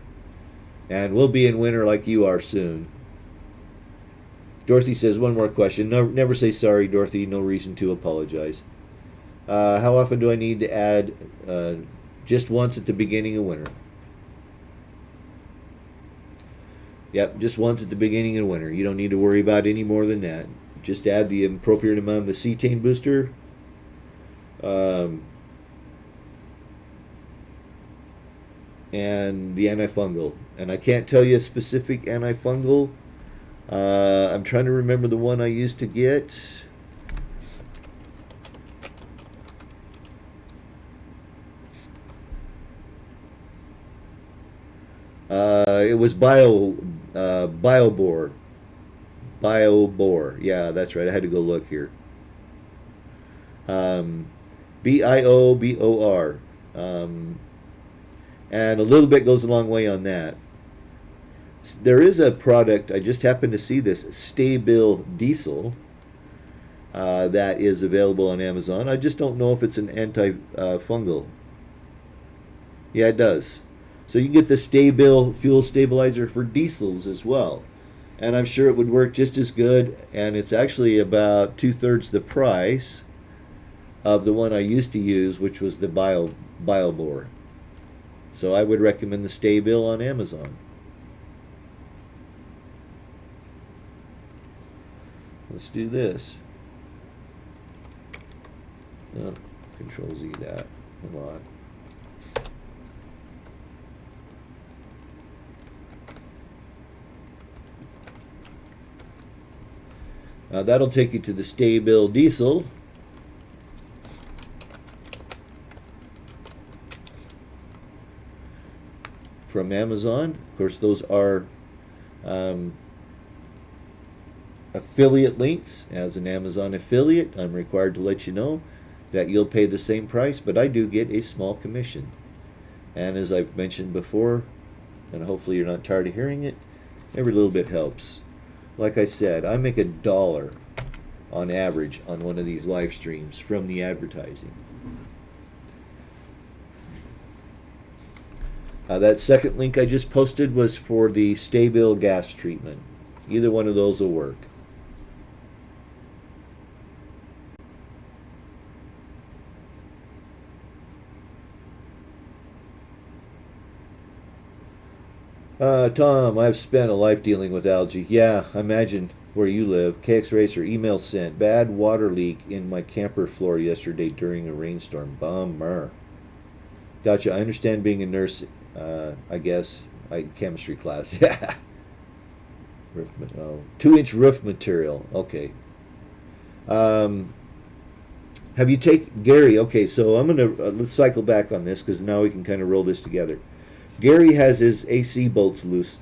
And we'll be in winter like you are soon. Dorothy says, one more question. No, never say sorry, Dorothy. No reason to apologize. How often do I need to add? Just once at the beginning of winter. Yep, just once at the beginning of winter. You don't need to worry about any more than that. Just add the appropriate amount of the cetane booster. and the antifungal. And I can't tell you a specific antifungal. I'm trying to remember the one I used to get. It was BioBor. BioBor. Yeah, that's right. I had to go look here. Um, BIOBOR. Um, and a little bit goes a long way on that. There is a product, I just happened to see this, Stabil Diesel, that is available on Amazon. I just don't know if it's an anti-fungal. Yeah, it does. So you can get the Stabil fuel stabilizer for diesels as well. And I'm sure it would work just as good, and it's actually about two-thirds the price of the one I used to use, which was the BioBor. So I would recommend the Stabil on Amazon. Let's do this. Oh, Control Z that. Come on. That'll take you to the Stabil Diesel. From Amazon. Of course, those are affiliate links. As an Amazon affiliate, I'm required to let you know that you'll pay the same price, but I do get a small commission. And as I've mentioned before, and hopefully you're not tired of hearing it, every little bit helps. Like I said, I make $1 on average on one of these live streams from the advertising. That second link I just posted was for the Stabil gas treatment. Either one of those will work. Tom, I've spent a life dealing with algae. Yeah, imagine where you live. KX Racer, email sent. Bad water leak in my camper floor yesterday during a rainstorm. Bummer. Gotcha. I understand being a nurse, I guess. Chemistry class. Yeah. 2-inch roof material. Okay. Have you take Gary? Okay, so I'm gonna let's cycle back on this because now we can kind of roll this together. Gary has his AC bolts loose.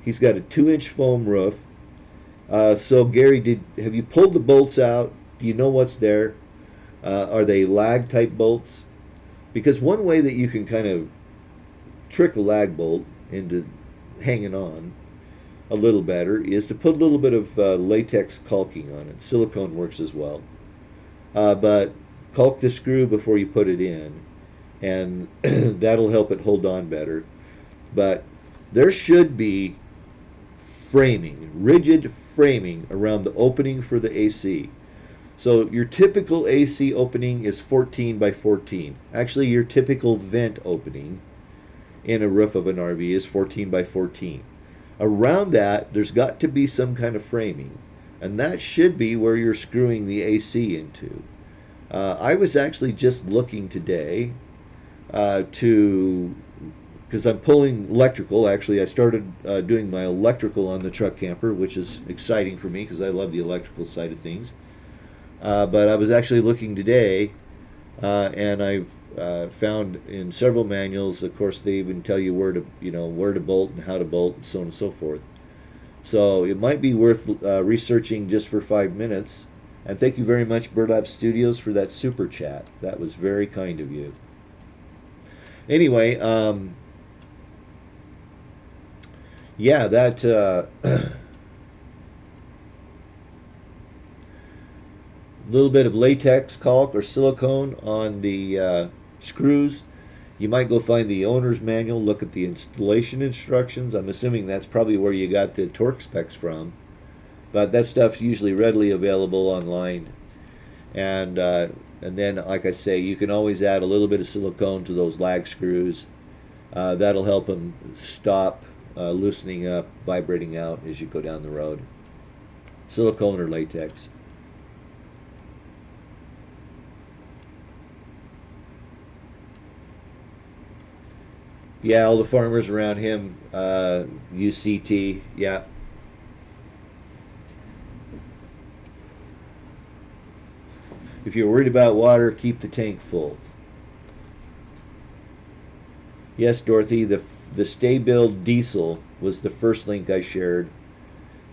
He's got a 2-inch foam roof. So Gary, have you pulled the bolts out? Do you know what's there? Are they lag type bolts? Because one way that you can kind of trick a lag bolt into hanging on a little better is to put a little bit of latex caulking on it. Silicone works as well. But caulk the screw before you put it in, and that'll help it hold on better. But there should be framing, rigid framing around the opening for the AC. So your typical AC opening is 14 by 14. Actually, your typical vent opening in a roof of an RV is 14 by 14. Around that, there's got to be some kind of framing, and that should be where you're screwing the AC into. I was actually just looking today because I'm pulling electrical. Actually, I started doing my electrical on the truck camper, which is exciting for me because I love the electrical side of things. But I was actually looking today, and I found in several manuals. Of course, they even tell you where to bolt and how to bolt and so on and so forth. So it might be worth researching just for 5 minutes. And thank you very much, Bird Lab Studios, for that super chat. That was very kind of you. Anyway, yeah, that little bit of latex caulk or silicone on the screws. You might go find the owner's manual, look at the installation instructions. I'm assuming that's probably where you got the torque specs from. But that stuff's usually readily available online. And then, like I say, you can always add a little bit of silicone to those lag screws. That'll help them stop loosening up, vibrating out as you go down the road. Silicone or latex. Yeah, all the farmers around him use CT. Yeah. If you're worried about water, keep the tank full. Yes, Dorothy, the Stay Build diesel was the first link I shared,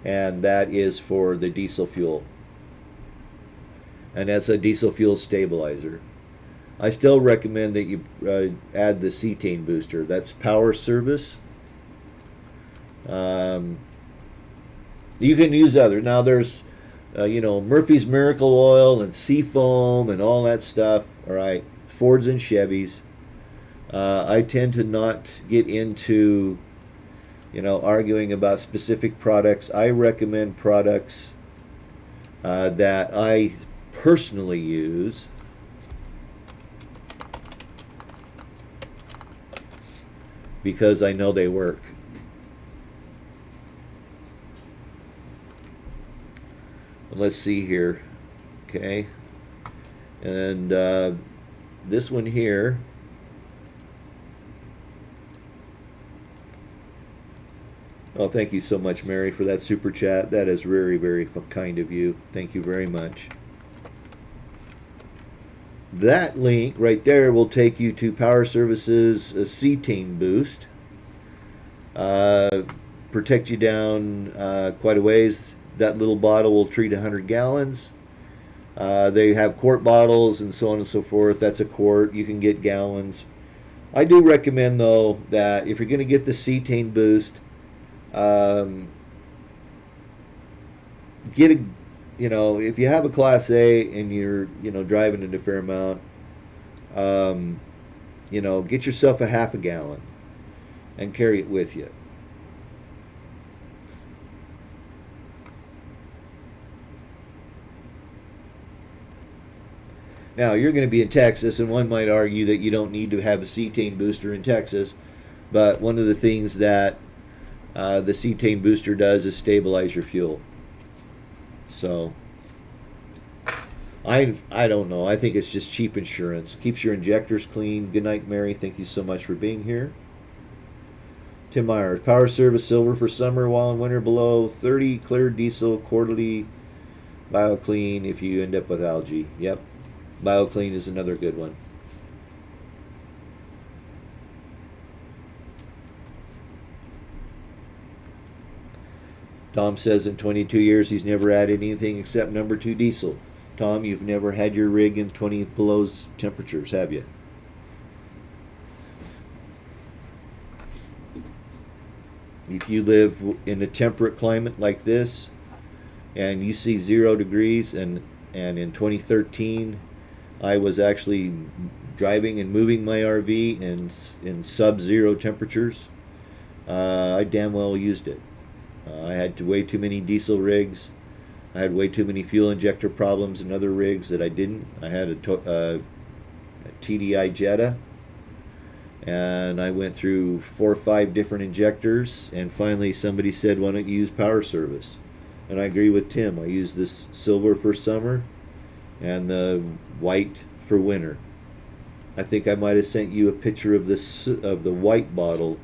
and that is for the diesel fuel. And that's a diesel fuel stabilizer. I still recommend that you add the cetane booster. That's power service. Um, you can use other. Now there's, Murphy's Miracle Oil and Seafoam and all that stuff. All right, Fords and Chevys. I tend to not get into, arguing about specific products. I recommend products that I personally use. Because I know they work. Let's see here. Okay. And this one here. Oh, thank you so much, Mary, for that super chat. That is very, very kind of you. Thank you very much. That link right there will take you to Power Services cetane boost. Protect you down quite a ways. That little bottle will treat 100 gallons. They have quart bottles and so on and so forth. That's a quart. You can get gallons. I do recommend, though, that if you're going to get the cetane boost, get a, if you have a Class A and you're, driving it a fair amount, get yourself a half a gallon and carry it with you. Now, you're going to be in Texas, and one might argue that you don't need to have a cetane booster in Texas, but one of the things that the cetane booster does is stabilize your fuel. So, I don't know. I think it's just cheap insurance. Keeps your injectors clean. Good night, Mary. Thank you so much for being here. Tim Myers, Power Service Silver for summer, while in winter below 30, clear diesel, quarterly, BioClean if you end up with algae. Yep. BioClean is another good one. Tom says in 22 years he's never added anything except number 2 diesel. Tom, you've never had your rig in 20 below temperatures, have you? If you live in a temperate climate like this and you see 0 degrees, and in 2013 I was actually driving and moving my RV in sub-zero temperatures, I damn well used it. I had way too many diesel rigs. I had way too many fuel injector problems in other rigs that I didn't. I had a TDI Jetta, and I went through 4 or 5 different injectors, and finally somebody said, why don't you use Power Service? And I agree with Tim. I use this silver for summer and the white for winter. I think I might have sent you a picture of the white bottle,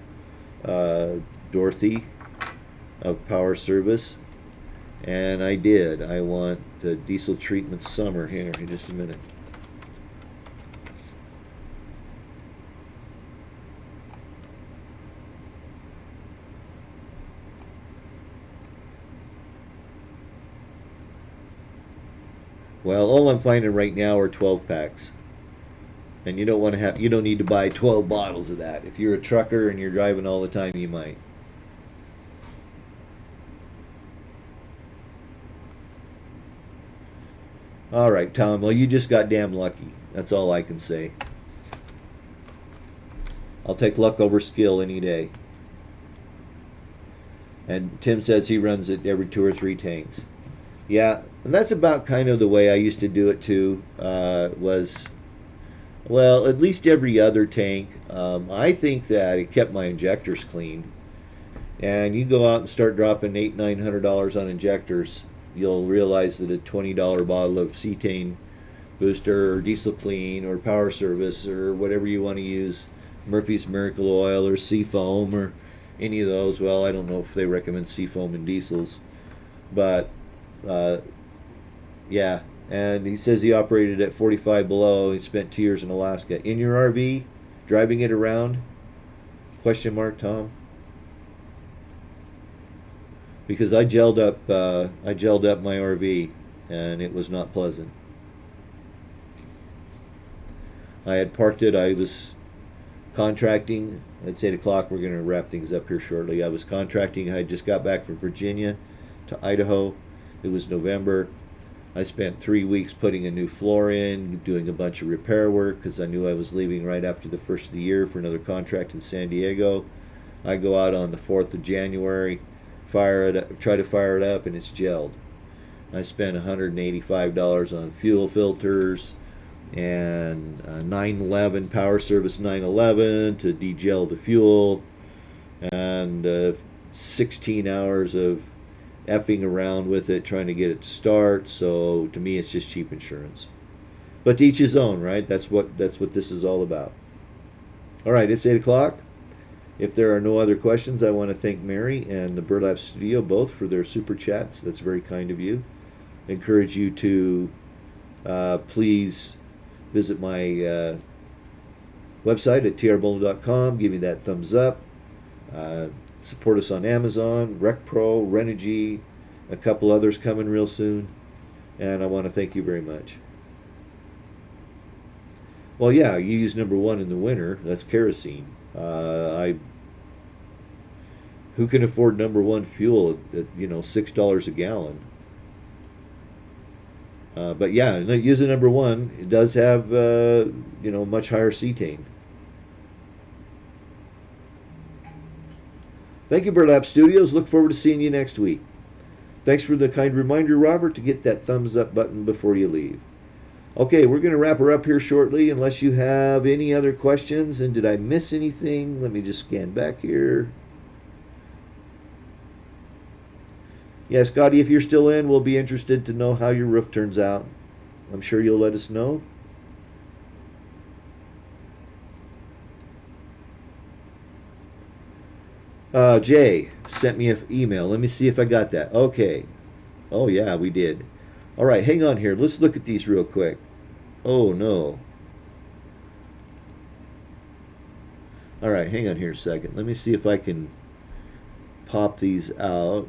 Dorothy, of Power Service, and I did. I want the diesel treatment summer. Here in just a minute. Well, all I'm finding right now are 12 packs. And you don't need to buy 12 bottles of that. If you're a trucker and you're driving all the time, you might. All right, Tom. Well, you just got damn lucky. That's all I can say. I'll take luck over skill any day. And Tim says he runs it every 2 or 3 tanks. Yeah, and that's about kind of the way I used to do it too. Was, well, at least every other tank. I think that it kept my injectors clean. And you go out and start dropping $800-900 on injectors, you'll realize that a $20 bottle of cetane booster or diesel clean or Power Service or whatever you want to use Murphy's Miracle Oil or Seafoam or any of those. Well, I don't know if they recommend Seafoam in diesels, but uh, yeah. And he says he operated at 45 below. He spent 2 years in Alaska. In your RV, driving it around? Question mark, Tom. Because I gelled up my RV, and it was not pleasant. I had parked it. I was contracting. It's 8 o'clock. We're going to wrap things up here shortly. I was contracting. I just got back from Virginia to Idaho. It was November. I spent 3 weeks putting a new floor in, doing a bunch of repair work because I knew I was leaving right after the first of the year for another contract in San Diego. I go out on the 4th of January, fire it up, try to fire it up, and it's gelled. I spent $185 on fuel filters and 911 power service 911 to degel the fuel, and 16 hours of effing around with it trying to get it to start. So to me it's just cheap insurance, but to each his own, right? That's what this is all about. All right, it's 8 o'clock. If there are no other questions, I want to thank Mary and the Burlap Studio both for their super chats. That's very kind of you. I encourage you to please visit my website at trbolo.com. Give me that thumbs up. Support us on Amazon, RecPro, Renogy, a couple others coming real soon. And I want to thank you very much. Well, yeah, you use number one in the winter. That's kerosene. Who can afford number one fuel at $6 a gallon? But yeah, using number one, it does have much higher cetane. Thank you, Burlap Studios. Look forward to seeing you next week. Thanks for the kind reminder, Robert, to get that thumbs up button before you leave. Okay, we're going to wrap her up here shortly, unless you have any other questions. And did I miss anything? Let me just scan back here. Yeah, Scotty, if you're still in, we'll be interested to know how your roof turns out. I'm sure you'll let us know. Jay sent me an email. Let me see if I got that. Okay. Oh, yeah, we did. All right, hang on here. Let's look at these real quick. Oh, no. All right, hang on here a second. Let me see if I can pop these out.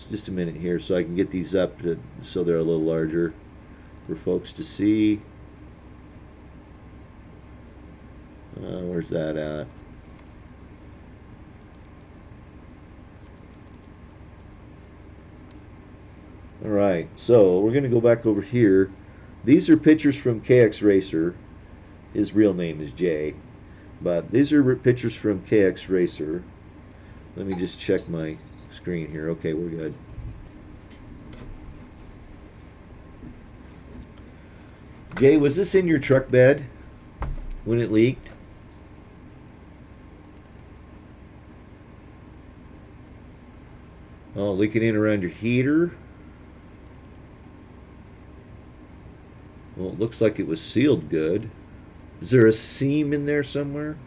Just a minute here so I can get these up so they're a little larger for folks to see. Where's that at? All right, so we're going to go back over here. These are pictures from KX Racer. His real name is Jay, but these are pictures from KX Racer. Let me just check my screen here. Okay, we're good. Jay, was this in your truck bed when it leaked? Oh, leaking in around your heater. Well, it looks like it was sealed good. Is there a seam in there somewhere?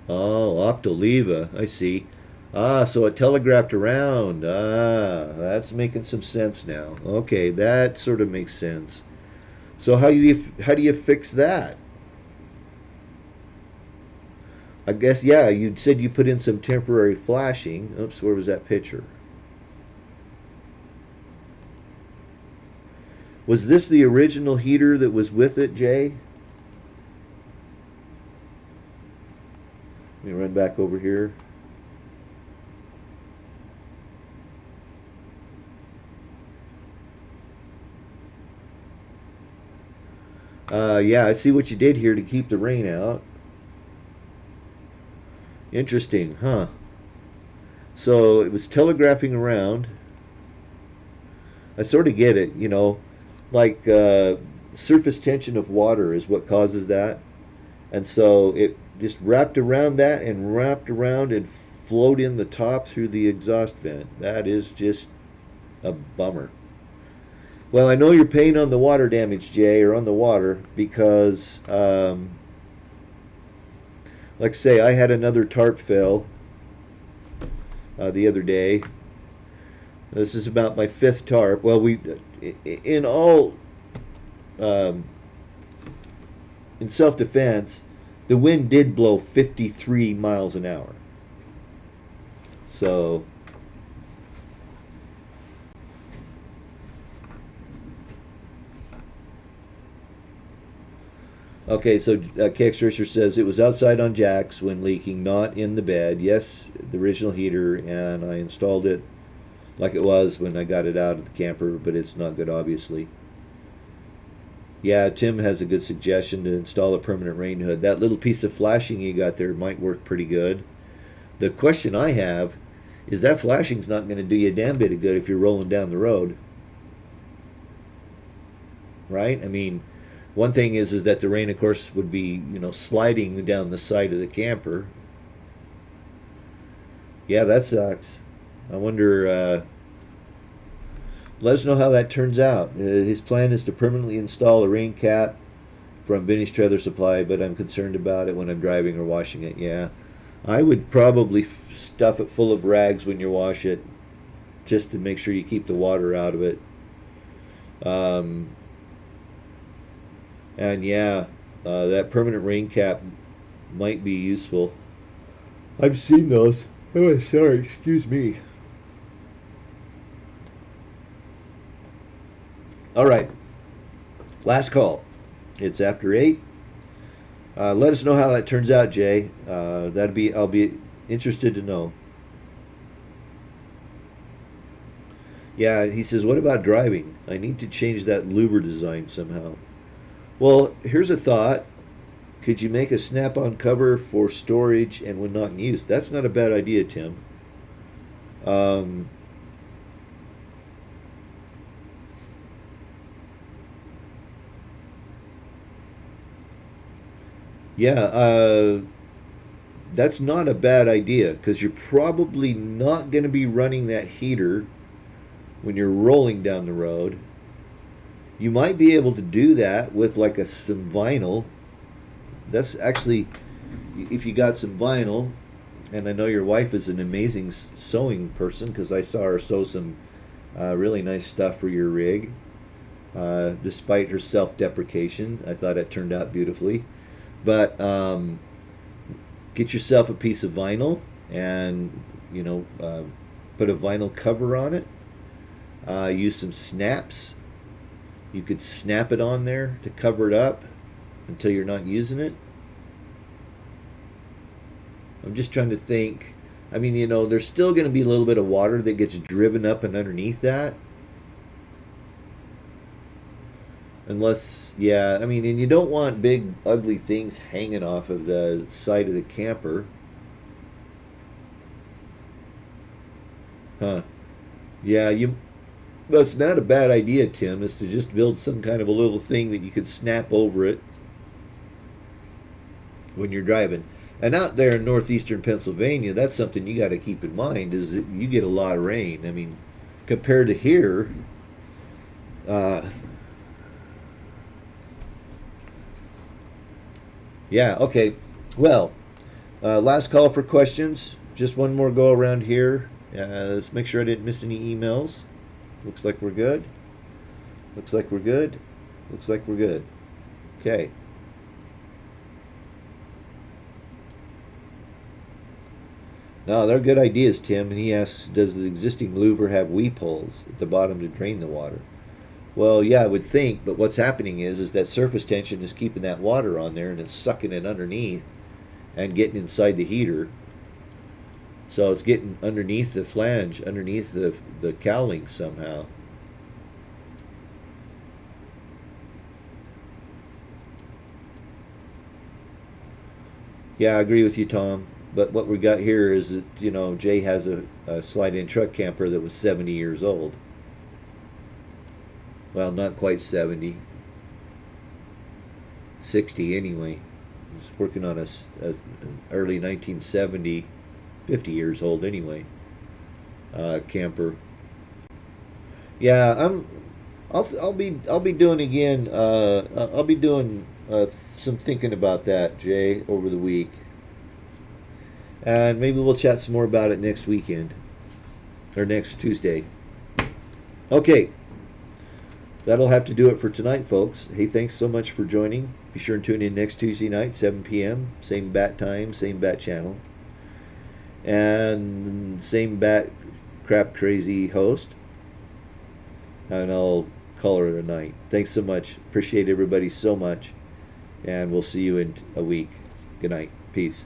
Oh, Octoleva, I see. Ah, so it telegraphed around. Ah, that's making some sense now. Okay, that sort of makes sense. So how do you fix that? I guess, yeah, you said you put in some temporary flashing. Oops, where was that picture? Was this the original heater that was with it, Jay? Let me run back over here. Yeah, I see what you did here to keep the rain out. Interesting, huh? So it was telegraphing around. I sort of get it, like surface tension of water is what causes that. And so it just wrapped around that and wrapped around and flowed in the top through the exhaust vent. That is just a bummer. Well, I know you're paying on the water damage, Jay, or on the water, because, like I say, I had another tarp fail the other day. This is about my fifth tarp. Well, in all, um, in self-defense, the wind did blow 53 miles an hour. So, okay, so KX Racer says it was outside on jacks when leaking, not in the bed. Yes, the original heater, and I installed it like it was when I got it out of the camper, but it's not good, obviously. Yeah, Tim has a good suggestion to install a permanent rain hood. That little piece of flashing you got there might work pretty good. The question I have is that flashing's not going to do you a damn bit of good if you're rolling down the road, right? I mean, one thing is that the rain, of course, would be sliding down the side of the camper. Yeah, that sucks. I wonder. Let us know how that turns out. His plan is to permanently install a rain cap from Vinny's Trailer Supply, but I'm concerned about it when I'm driving or washing it. Yeah, I would probably stuff it full of rags when you wash it, just to make sure you keep the water out of it. Um, and yeah, that permanent rain cap might be useful. I've seen those. Oh, sorry, excuse me. All right, last call. It's after 8. Let us know how that turns out, Jay. I'll be interested to know. Yeah, he says, what about driving? I need to change that louver design somehow. Well, here's a thought. Could you make a snap-on cover for storage and when not in use? That's not a bad idea, Tim. Um, yeah, that's not a bad idea because you're probably not going to be running that heater when you're rolling down the road. You might be able to do that with like some vinyl. That's actually, if you got some vinyl, and I know your wife is an amazing sewing person because I saw her sew some really nice stuff for your rig. Despite her self-deprecation, I thought it turned out beautifully. But get yourself a piece of vinyl and put a vinyl cover on it. Use some snaps. You could snap it on there to cover it up until you're not using it. I'm just trying to think. I mean, there's still going to be a little bit of water that gets driven up and underneath that. Unless, yeah, I mean, and you don't want big, ugly things hanging off of the side of the camper. Huh. Yeah, that's not a bad idea, Tim, is to just build some kind of a little thing that you could snap over it when you're driving. And out there in northeastern Pennsylvania, that's something you got to keep in mind is that you get a lot of rain. I mean, compared to here, uh, yeah, okay. Well, last call for questions. Just one more go around here. Let's make sure I didn't miss any emails. Looks like we're good. Looks like we're good. Looks like we're good. Okay. No, they're good ideas, Tim. And he asks, does the existing louver have weep holes at the bottom to drain the water? Well, yeah, I would think, but what's happening is that surface tension is keeping that water on there and it's sucking it underneath and getting inside the heater. So it's getting underneath the flange, underneath the cowling somehow. Yeah, I agree with you, Tom. But what we got here is that, Jay has a slide-in truck camper that was 70 years old. Well, not quite 70. 60 anyway. He was working on a early 1970, 50 years old anyway, camper. Yeah, I'll be doing again. I'll be doing some thinking about that, Jay, over the week, and maybe we'll chat some more about it next weekend or next Tuesday. Okay, that'll have to do it for tonight, folks. Hey, thanks so much for joining. Be sure and tune in next Tuesday night, 7 p.m. Same bat time, same bat channel, and same bat crap crazy host. And I'll call it a night. Thanks so much. Appreciate everybody so much. And we'll see you in a week. Good night. Peace.